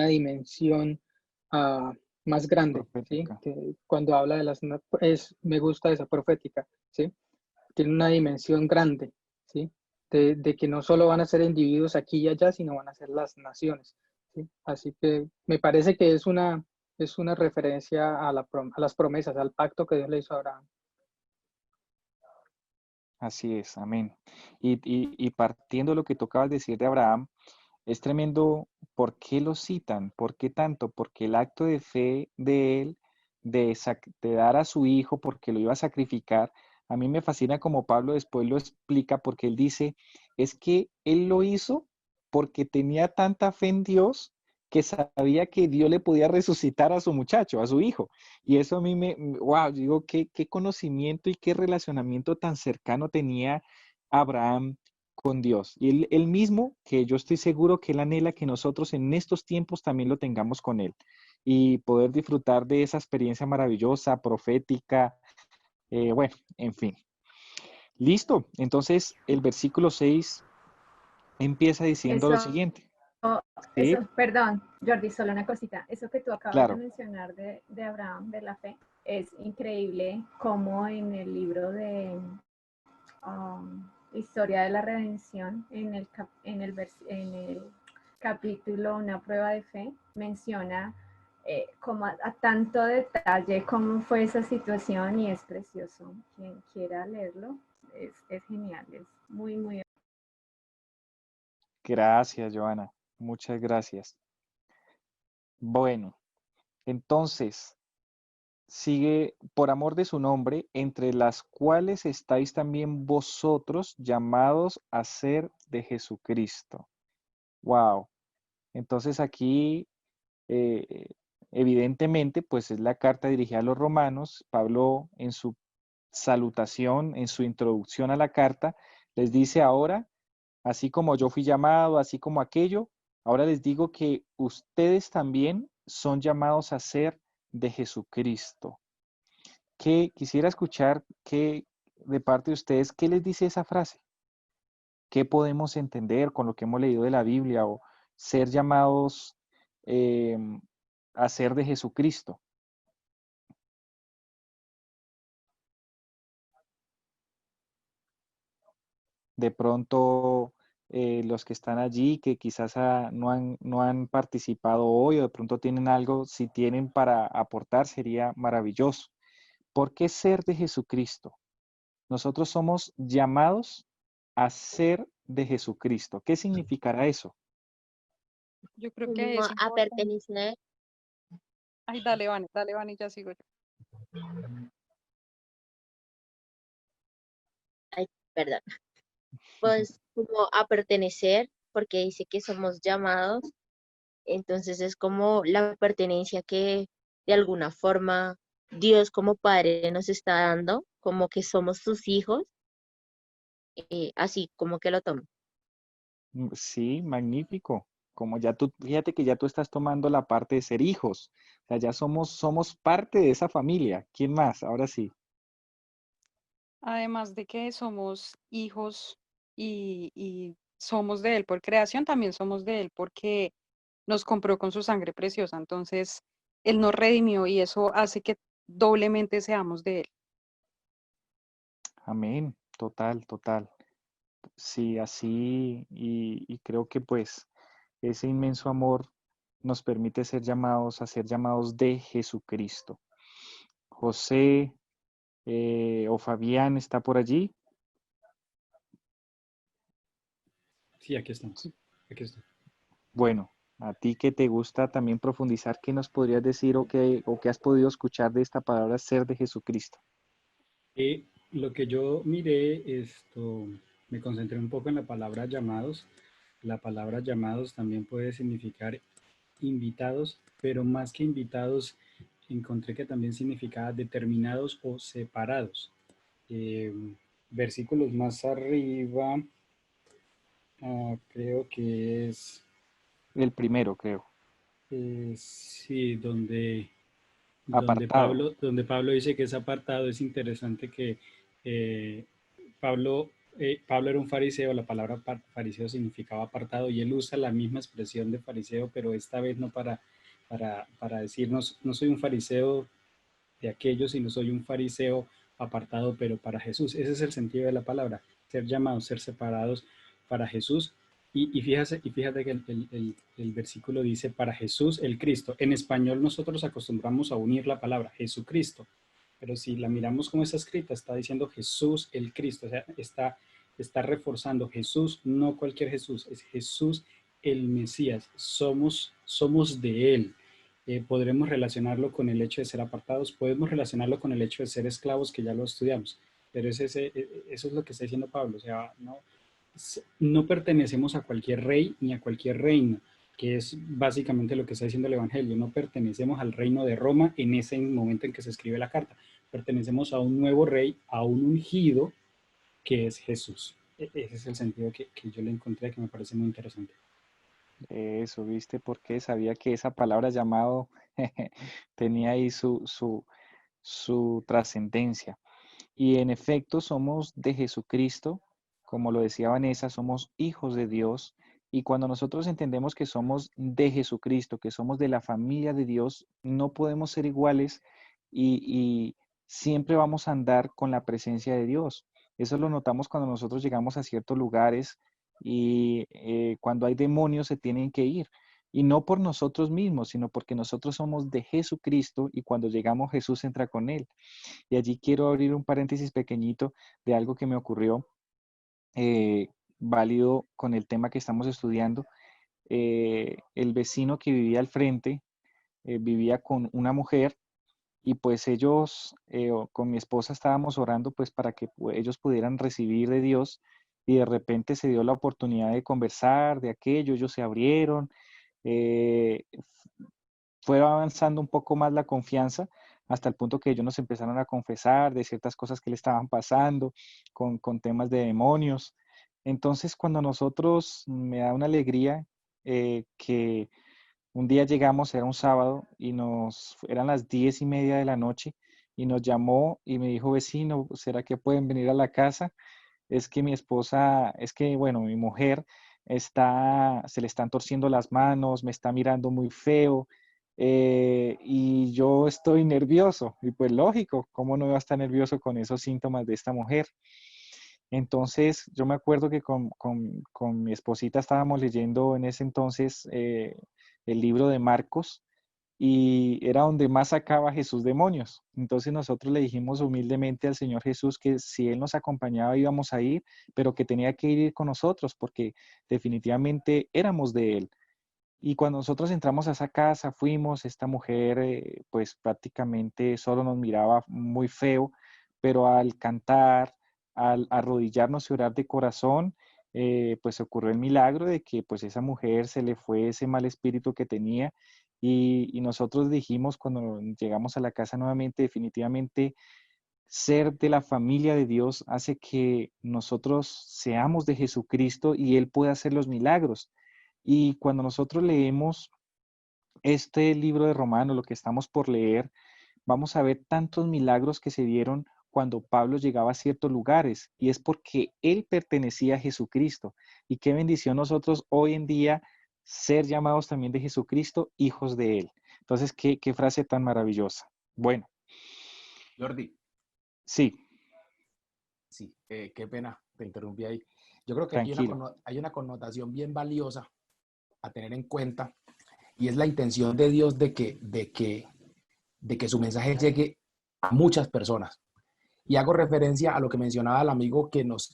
dimensión más grande, ¿sí? Profética. Que cuando habla de me gusta esa profética, ¿sí? Tiene una dimensión grande, ¿sí? De que no solo van a ser individuos aquí y allá, sino van a ser las naciones, ¿sí? Así que me parece que es una referencia a las promesas, al pacto que Dios le hizo a Abraham. Así es, amén. Y partiendo de lo que tocabas decir de Abraham, es tremendo por qué lo citan, por qué tanto, porque el acto de fe de él, de dar a su hijo porque lo iba a sacrificar, a mí me fascina como Pablo después lo explica, porque él dice, es que él lo hizo porque tenía tanta fe en Dios que sabía que Dios le podía resucitar a su muchacho, a su hijo. Y eso a mí wow, digo, qué conocimiento y qué relacionamiento tan cercano tenía Abraham con Dios. Y él mismo, que yo estoy seguro que él anhela que nosotros en estos tiempos también lo tengamos con él y poder disfrutar de esa experiencia maravillosa, profética, bueno, en fin. Listo. Entonces, el versículo 6 empieza diciendo lo eso, siguiente. eso, Sí, perdón, Jordi, solo una cosita. Eso que tú acabas de claro. mencionar de Abraham, de la fe, es increíble como en el libro de Historia de la Redención, en el capítulo Una prueba de fe, menciona como a tanto detalle cómo fue esa situación y es precioso. Quien quiera leerlo, es genial, es muy, muy... Gracias, Joana. Muchas gracias. Bueno, entonces, sigue, por amor de su nombre, entre las cuales estáis también vosotros llamados a ser de Jesucristo. Wow. Entonces aquí, eh, evidentemente, pues es la carta dirigida a los romanos. Pablo en su salutación, en su introducción a la carta, les dice ahora Así como yo fui llamado, así como aquello, ahora les digo que ustedes también son llamados a ser de Jesucristo. Que quisiera escuchar de parte de ustedes, ¿qué les dice esa frase? ¿Qué podemos entender con lo que hemos leído de la Biblia o ser llamados eh, a ser de Jesucristo? De pronto, los que están allí, que quizás no han participado hoy o de pronto tienen algo, si tienen para aportar, sería maravilloso. ¿Por qué ser de Jesucristo? Nosotros somos llamados a ser de Jesucristo. ¿Qué significará eso? Yo creo que Como es a importante. pertenecer. Ay, dale, Vane, ya sigo yo. Ay, perdón. Pues como a pertenecer, porque dice que somos llamados, entonces es como la pertenencia que de alguna forma Dios como Padre nos está dando, como que somos sus hijos, así como que lo tomo. Sí, magnífico. Como ya tú, fíjate que ya tú estás tomando la parte de ser hijos. O sea, ya somos parte de esa familia. ¿Quién más? Ahora sí. Además de que somos hijos y somos de Él por creación, también somos de Él porque nos compró con su sangre preciosa. Entonces, Él nos redimió y eso hace que doblemente seamos de Él. Amén. Total, total. Sí, así, y creo que pues ese inmenso amor nos permite ser llamados a ser llamados de Jesucristo. José o Fabián está por allí. Sí, aquí estamos. Aquí estoy. Bueno, a ti que te gusta también profundizar, ¿qué nos podrías decir o qué has podido escuchar de esta palabra ser de Jesucristo? Lo que yo miré, me concentré un poco en la palabra llamados. La palabra llamados también puede significar invitados, pero más que invitados, encontré que también significaba determinados o separados. Eh, Versículos más arriba, creo que es, El primero, creo. sí, Apartado. donde Pablo dice que es apartado. Es interesante que eh, Pablo, Pablo era un fariseo, la palabra fariseo significaba apartado y él usa la misma expresión de fariseo, pero esta vez no para decirnos, no soy un fariseo de aquellos, sino soy un fariseo apartado, pero para Jesús. Ese es el sentido de la palabra, ser llamados, ser separados para Jesús. Y fíjate que el versículo dice para Jesús el Cristo. En español nosotros acostumbramos a unir la palabra Jesucristo, pero si la miramos como está escrita, está diciendo Jesús el Cristo, o sea, está reforzando Jesús, no cualquier Jesús, es Jesús el Mesías, somos de Él. Podremos relacionarlo con el hecho de ser apartados, podemos relacionarlo con el hecho de ser esclavos, que ya lo estudiamos, pero eso es lo que está diciendo Pablo, o sea, no pertenecemos a cualquier rey ni a cualquier reino, que es básicamente lo que está diciendo el Evangelio. No pertenecemos al reino de Roma en ese momento en que se escribe la carta. Pertenecemos a un nuevo rey, a un ungido, que es Jesús. Ese es el sentido que yo le encontré, que me parece muy interesante. Eso, ¿viste? Porque sabía que esa palabra llamado tenía ahí su trascendencia. Y en efecto somos de Jesucristo, como lo decía Vanessa, somos hijos de Dios. Y cuando nosotros entendemos que somos de Jesucristo, que somos de la familia de Dios, no podemos ser iguales y siempre vamos a andar con la presencia de Dios. Eso lo notamos cuando nosotros llegamos a ciertos lugares y cuando hay demonios se tienen que ir. Y no por nosotros mismos, sino porque nosotros somos de Jesucristo y cuando llegamos Jesús entra con él. Y allí quiero abrir un paréntesis pequeñito de algo que me ocurrió válido con el tema que estamos estudiando. El vecino que vivía al frente vivía con una mujer y pues ellos con mi esposa estábamos orando pues para que ellos pudieran recibir de Dios y de repente se dio la oportunidad de conversar de aquello, ellos se abrieron, eh, fue avanzando un poco más la confianza hasta el punto que ellos nos empezaron a confesar de ciertas cosas que le estaban pasando con temas de demonios. Entonces, cuando nosotros, me da una alegría que un día llegamos, era un sábado, y eran las 10:30 de la noche, y nos llamó y me dijo, vecino, ¿será que pueden venir a la casa? Es que mi esposa, bueno, mi mujer se le están torciendo las manos, me está mirando muy feo, y yo estoy nervioso. Y pues lógico, ¿cómo no iba a estar nervioso con esos síntomas de esta mujer? Entonces, yo me acuerdo que con mi esposita estábamos leyendo en ese entonces el libro de Marcos, y era donde más sacaba Jesús demonios. Entonces nosotros le dijimos humildemente al Señor Jesús que si Él nos acompañaba íbamos a ir, pero que tenía que ir con nosotros porque definitivamente éramos de Él. Y cuando nosotros entramos a esa casa, fuimos, esta mujer pues prácticamente solo nos miraba muy feo, pero al cantar, al arrodillarnos y orar de corazón, pues ocurrió el milagro de que pues esa mujer se le fue ese mal espíritu que tenía, y nosotros dijimos cuando llegamos a la casa nuevamente, definitivamente ser de la familia de Dios hace que nosotros seamos de Jesucristo y Él puede hacer los milagros. Y cuando nosotros leemos este libro de Romanos, lo que estamos por leer, vamos a ver tantos milagros que se dieron cuando Pablo llegaba a ciertos lugares, y es porque él pertenecía a Jesucristo. Y qué bendición nosotros hoy en día ser llamados también de Jesucristo, hijos de él. Entonces, qué frase tan maravillosa. Bueno, Jordi, sí, sí, qué pena, te interrumpí ahí. Yo creo que aquí tranquilo. hay una connotación bien valiosa a tener en cuenta, y es la intención de Dios de que su mensaje llegue a muchas personas. Y hago referencia a lo que mencionaba el amigo que nos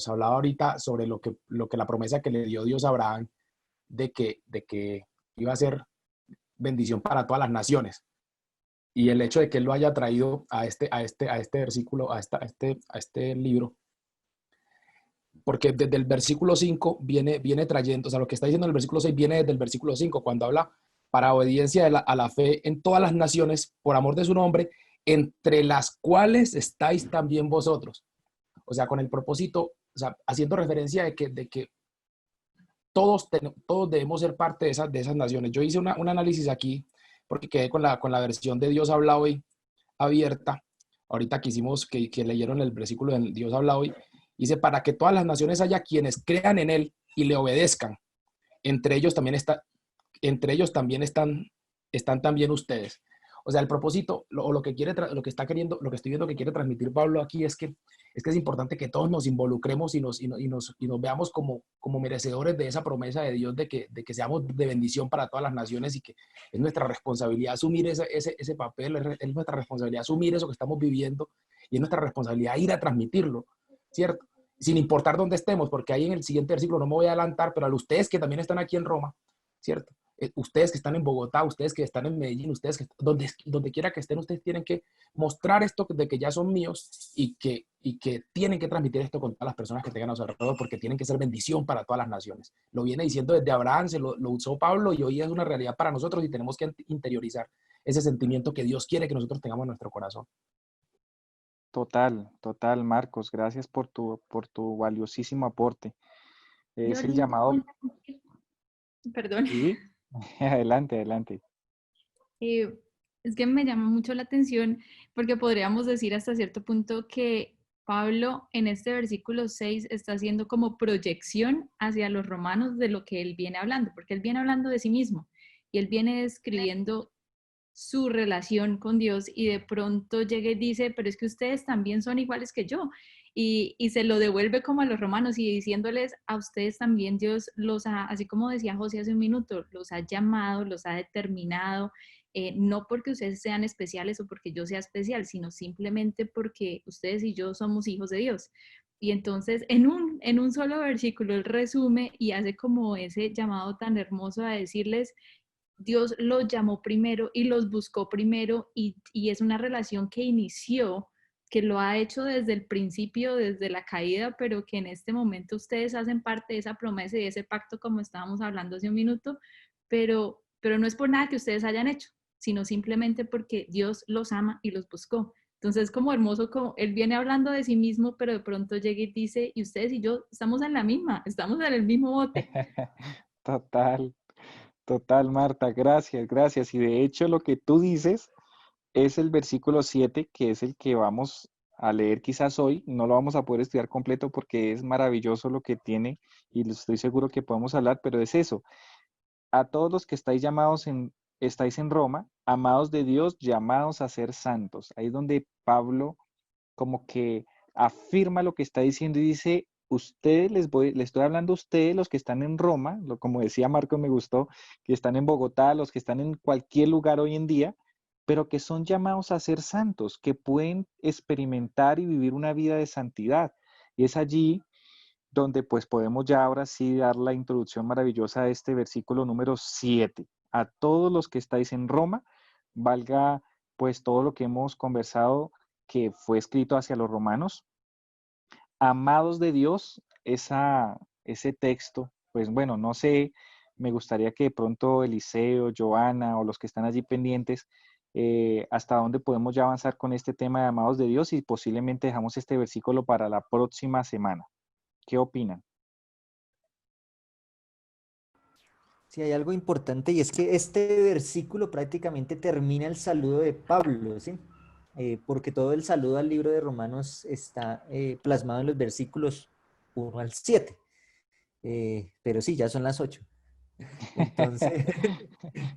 hablaba ahorita sobre lo que la promesa que le dio Dios a Abraham de que iba a ser bendición para todas las naciones. Y el hecho de que él lo haya traído a este versículo, a este libro, porque desde el versículo 5 viene trayendo, o sea, lo que está diciendo en el versículo 6 viene desde el versículo 5, cuando habla para obediencia a la fe en todas las naciones, por amor de su nombre, entre las cuales estáis también vosotros. O sea, con el propósito, o sea, haciendo referencia de que todos debemos ser parte de esas naciones. Yo hice un análisis aquí, porque quedé con la versión de Dios habla hoy abierta. Ahorita quisimos que leyeron el versículo de Dios habla hoy. Dice, para que todas las naciones haya quienes crean en Él y le obedezcan. Entre ellos también están también ustedes. O sea, el propósito, lo que lo que está queriendo, lo que estoy viendo que quiere transmitir Pablo aquí es que es importante que todos nos involucremos y nos veamos como merecedores de esa promesa de Dios de que seamos de bendición para todas las naciones, y que es nuestra responsabilidad asumir ese papel, es nuestra responsabilidad asumir eso que estamos viviendo, y es nuestra responsabilidad ir a transmitirlo, ¿cierto? Sin importar dónde estemos, porque ahí en el siguiente versículo no me voy a adelantar, pero a ustedes que también están aquí en Roma, ¿cierto? Ustedes que están en Bogotá, ustedes que están en Medellín, ustedes que donde quiera que estén, ustedes tienen que mostrar esto de que ya son míos, y que tienen que transmitir esto con todas las personas que tengan a su alrededor, porque tienen que ser bendición para todas las naciones. Lo viene diciendo desde Abraham, lo usó Pablo, y hoy es una realidad para nosotros, y tenemos que interiorizar ese sentimiento que Dios quiere que nosotros tengamos en nuestro corazón. Total, total, Marcos, gracias por tu valiosísimo aporte. Es el Jordi, llamado, perdón. sí, adelante, adelante. Eh, es que me llama mucho la atención porque podríamos decir hasta cierto punto que Pablo en este versículo 6 está haciendo como proyección hacia los romanos de lo que él viene hablando, porque él viene hablando de sí mismo y él viene describiendo su relación con Dios, y de pronto llega y dice, pero es que ustedes también son iguales que yo, y se lo devuelve como a los romanos y diciéndoles, a ustedes también Dios los ha, así como decía José hace un minuto, los ha llamado, los ha determinado, no porque ustedes sean especiales o porque yo sea especial, sino simplemente porque ustedes y yo somos hijos de Dios. Y entonces en un solo versículo él resume y hace como ese llamado tan hermoso a decirles, Dios los llamó primero y los buscó primero, y es una relación que inició, que lo ha hecho desde el principio, desde la caída, pero que en este momento ustedes hacen parte de esa promesa y de ese pacto como estábamos hablando hace un minuto, pero no es por nada que ustedes hayan hecho, sino simplemente porque Dios los ama y los buscó. Entonces es como hermoso, como él viene hablando de sí mismo, pero de pronto llega y dice, y ustedes y yo estamos en la misma, estamos en el mismo bote. Total, total, Marta, gracias, gracias. Y de hecho lo que tú dices es el versículo 7, que es el que vamos a leer quizás hoy. No lo vamos a poder estudiar completo porque es maravilloso lo que tiene y estoy seguro que podemos hablar, pero es eso. A todos los que estáis en Roma, amados de Dios, llamados a ser santos. Ahí es donde Pablo como que afirma lo que está diciendo y dice, ustedes les estoy hablando a ustedes, los que están en Roma, como decía Marco, me gustó, que están en Bogotá, los que están en cualquier lugar hoy en día, pero que son llamados a ser santos, que pueden experimentar y vivir una vida de santidad. Y es allí donde pues podemos ya ahora sí dar la introducción maravillosa de este versículo número 7. A todos los que estáis en Roma, valga pues todo lo que hemos conversado que fue escrito hacia los romanos, amados de Dios, ese texto, pues bueno, no sé, me gustaría que de pronto Eliseo, Joana o los que están allí pendientes, hasta dónde podemos ya avanzar con este tema de amados de Dios y posiblemente dejamos este versículo para la próxima semana. ¿Qué opinan? Sí, hay algo importante y es que este versículo prácticamente termina el saludo de Pablo, ¿sí? Porque todo el saludo al libro de Romanos está plasmado en los versículos 1 al 7. Pero sí, ya son las 8. Entonces,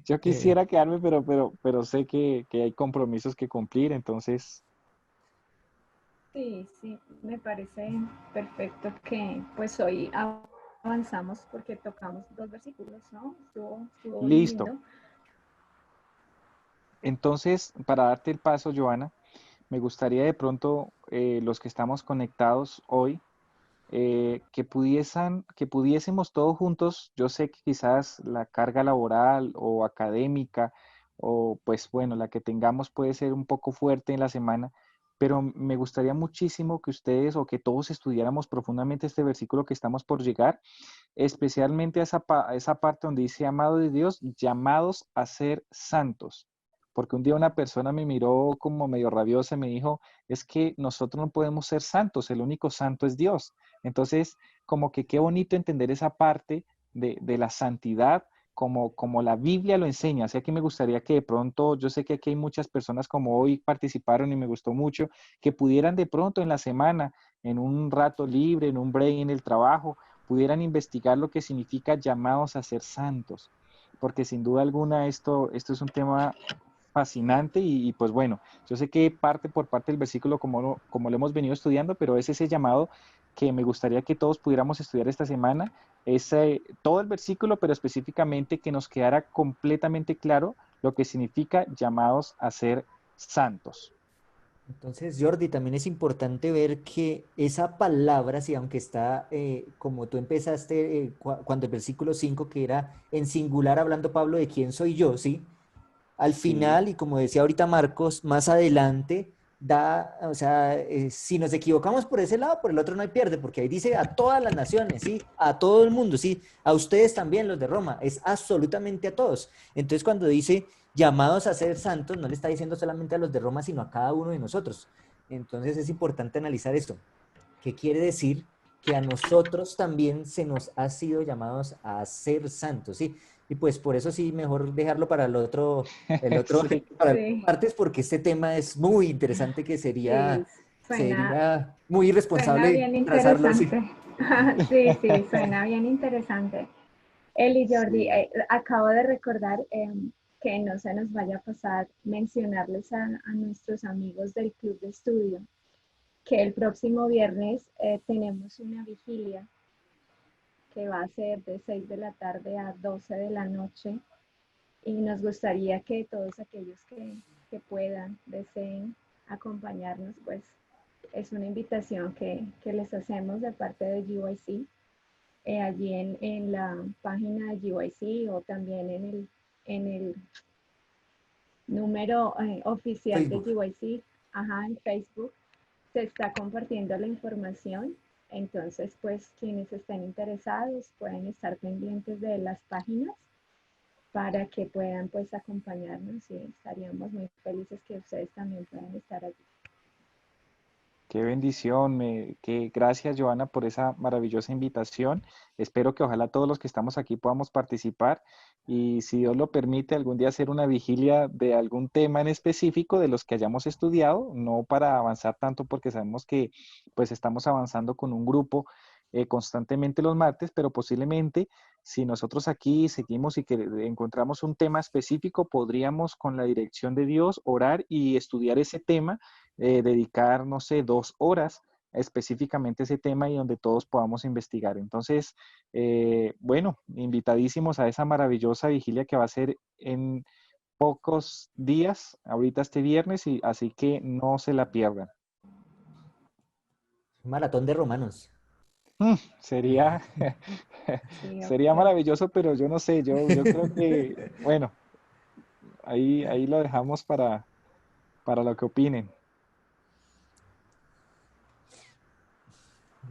Yo eh, quisiera quedarme, pero sé que hay compromisos que cumplir, entonces, Sí, sí, me parece perfecto que pues hoy avanzamos porque tocamos 2 versículos, ¿no? Estuvo listo. lindo. Entonces, para darte el paso, Joana, me gustaría de pronto los que estamos conectados hoy, que pudiésemos todos juntos, yo sé que quizás la carga laboral o académica o pues bueno, la que tengamos puede ser un poco fuerte en la semana, pero me gustaría muchísimo que ustedes o que todos estudiáramos profundamente este versículo que estamos por llegar, especialmente a esa parte donde dice, amado de Dios, llamados a ser santos. Porque un día una persona me miró como medio rabiosa y me dijo, es que nosotros no podemos ser santos, el único santo es Dios. Entonces, como que qué bonito entender esa parte de la santidad como la Biblia lo enseña. O sea que me gustaría que de pronto, yo sé que aquí hay muchas personas como hoy participaron y me gustó mucho, que pudieran de pronto en la semana, en un rato libre, en un break en el trabajo, pudieran investigar lo que significa llamados a ser santos. Porque sin duda alguna esto es un tema fascinante y, pues bueno, yo sé que parte por parte del versículo como lo hemos venido estudiando, pero es ese llamado que me gustaría que todos pudiéramos estudiar esta semana, es todo el versículo, pero específicamente que nos quedara completamente claro lo que significa llamados a ser santos. entonces, Jordi, también es importante ver que esa palabra, sí, aunque está, como tú empezaste cuando el versículo 5 que era en singular hablando Pablo de quién soy yo, ¿sí? Al Sí, final, y como decía ahorita Marcos, más adelante, o sea, si nos equivocamos por ese lado, por el otro no hay pierde, porque ahí dice a todas las naciones, ¿sí? A todo el mundo, ¿sí? A ustedes también, los de Roma, es absolutamente a todos. Entonces, cuando dice llamados a ser santos, no le está diciendo solamente a los de Roma, sino a cada uno de nosotros. Entonces, es importante analizar esto. ¿Qué quiere decir? Que a nosotros también se nos ha sido llamados a ser santos, ¿sí? Y pues por eso sí, mejor dejarlo para sí, para el otro Sí, martes, porque este tema es muy interesante que sí, suena, sería muy suena irresponsable bien trazarlo así. interesante. Sí, sí, suena bien interesante. Eli Jordi, sí. acabo de recordar que no se nos vaya a pasar mencionarles a nuestros amigos del Club de Estudio que el próximo viernes tenemos una vigilia que va a ser de 6 de la tarde a 12 de la noche y nos gustaría que todos aquellos que puedan, deseen acompañarnos, pues es una invitación que les hacemos de parte de GYC, allí en la página de GYC o también en el número oficial de Facebook. GYC, ajá, en Facebook, se está compartiendo la información. Entonces, pues quienes estén interesados pueden estar pendientes de las páginas para que puedan pues acompañarnos y estaríamos muy felices que ustedes también puedan estar allí. Qué bendición, gracias Joana por esa maravillosa invitación. Espero que ojalá todos los que estamos aquí podamos participar y si Dios lo permite algún día hacer una vigilia de algún tema en específico de los que hayamos estudiado, no para avanzar tanto porque sabemos que pues estamos avanzando con un grupo constantemente los martes, pero posiblemente si nosotros aquí seguimos y que encontramos un tema específico, podríamos con la dirección de Dios orar y estudiar ese tema, dedicar, no sé, 2 horas específicamente a ese tema y donde todos podamos investigar. Entonces, bueno, invitadísimos a esa maravillosa vigilia que va a ser en pocos días, ahorita este viernes, y así que no se la pierdan. Maratón de Romanos. Sería, Sí, sería ok. maravilloso, pero yo no sé, yo creo que, bueno, ahí lo dejamos para lo que opinen.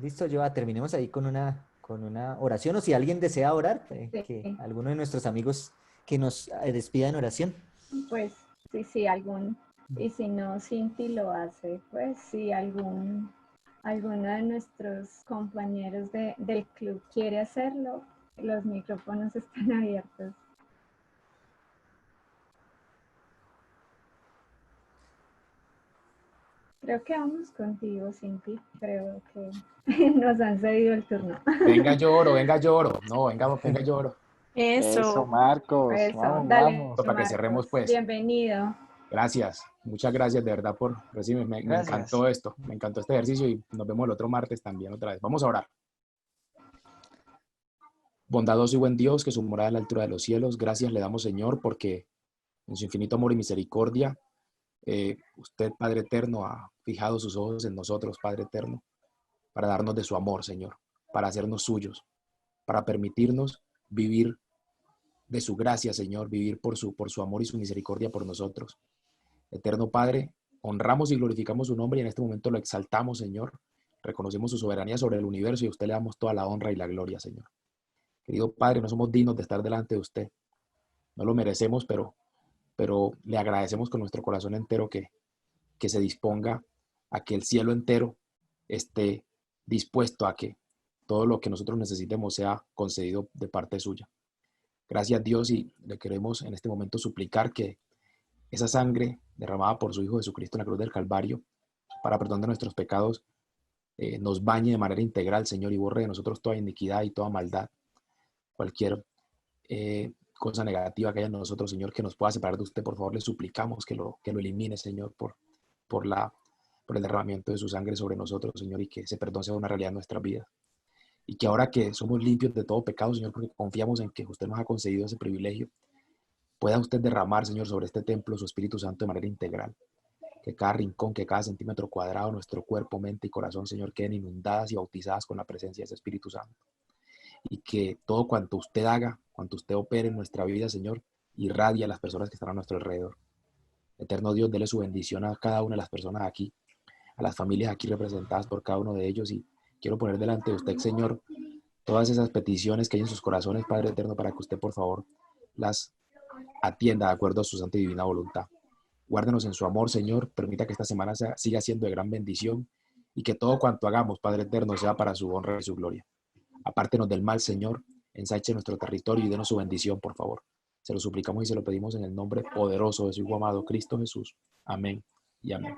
Listo, Joa, terminemos ahí con una oración, o si alguien desea orar, que Sí, alguno de nuestros amigos que nos despida en oración. pues sí, y si no, Cinti lo hace, pues si alguno de nuestros compañeros del club quiere hacerlo, los micrófonos están abiertos. Creo que vamos contigo, Cinti. Creo que nos han cedido el turno. Venga, lloro. No, venga, lloro. Eso, Eso. Marcos, Eso, vamos, dale, vamos. Para que cerremos, Marcos. pues. Bienvenido. Gracias. Muchas gracias de verdad por recibirme. Me Gracias. encantó esto. Me encantó este ejercicio y nos vemos el otro martes también otra vez. Vamos a orar. Bondadoso y buen Dios, que su morada a la altura de los cielos. Gracias le damos, Señor, porque en su infinito amor y misericordia, usted, Padre Eterno, ha fijado sus ojos en nosotros, Padre Eterno, para darnos de su amor, Señor, para hacernos suyos, para permitirnos vivir de su gracia, Señor, vivir por su amor y su misericordia por nosotros. Eterno Padre, honramos y glorificamos su nombre y en este momento lo exaltamos, Señor. Reconocemos su soberanía sobre el universo y a usted le damos toda la honra y la gloria, Señor. Querido Padre, no somos dignos de estar delante de usted. No lo merecemos, pero le agradecemos con nuestro corazón entero que se disponga a que el cielo entero esté dispuesto a que todo lo que nosotros necesitemos sea concedido de parte suya. Gracias, Dios, y le queremos en este momento suplicar que esa sangre derramada por su Hijo Jesucristo en la cruz del Calvario para perdón de nuestros pecados nos bañe de manera integral, Señor, y borre de nosotros toda iniquidad y toda maldad, cualquier cosa negativa que haya en nosotros, Señor, que nos pueda separar de usted. Por favor, le suplicamos que lo elimine, Señor, por el derramamiento de su sangre sobre nosotros, Señor, y que ese perdón sea una realidad en nuestras vidas. Y que ahora que somos limpios de todo pecado, Señor, porque confiamos en que usted nos ha concedido ese privilegio, pueda usted derramar, Señor, sobre este templo su Espíritu Santo de manera integral. Que cada rincón, que cada centímetro cuadrado, nuestro cuerpo, mente y corazón, Señor, queden inundadas y bautizadas con la presencia de ese Espíritu Santo. Y que todo cuanto usted haga, cuanto usted opere en nuestra vida, Señor, irradie a las personas que están a nuestro alrededor. Eterno Dios, dele su bendición a cada una de las personas aquí, a las familias aquí representadas por cada uno de ellos, y quiero poner delante de usted, Señor, todas esas peticiones que hay en sus corazones, Padre Eterno, para que usted, por favor, las atienda de acuerdo a su santa y divina voluntad. Guárdenos en su amor, Señor, permita que esta semana siga siendo de gran bendición y que todo cuanto hagamos, Padre Eterno, sea para su honra y su gloria. Apártenos del mal, Señor, ensanche nuestro territorio y denos su bendición, por favor. Se lo suplicamos y se lo pedimos en el nombre poderoso de su Hijo amado, Cristo Jesús. Amén y amén.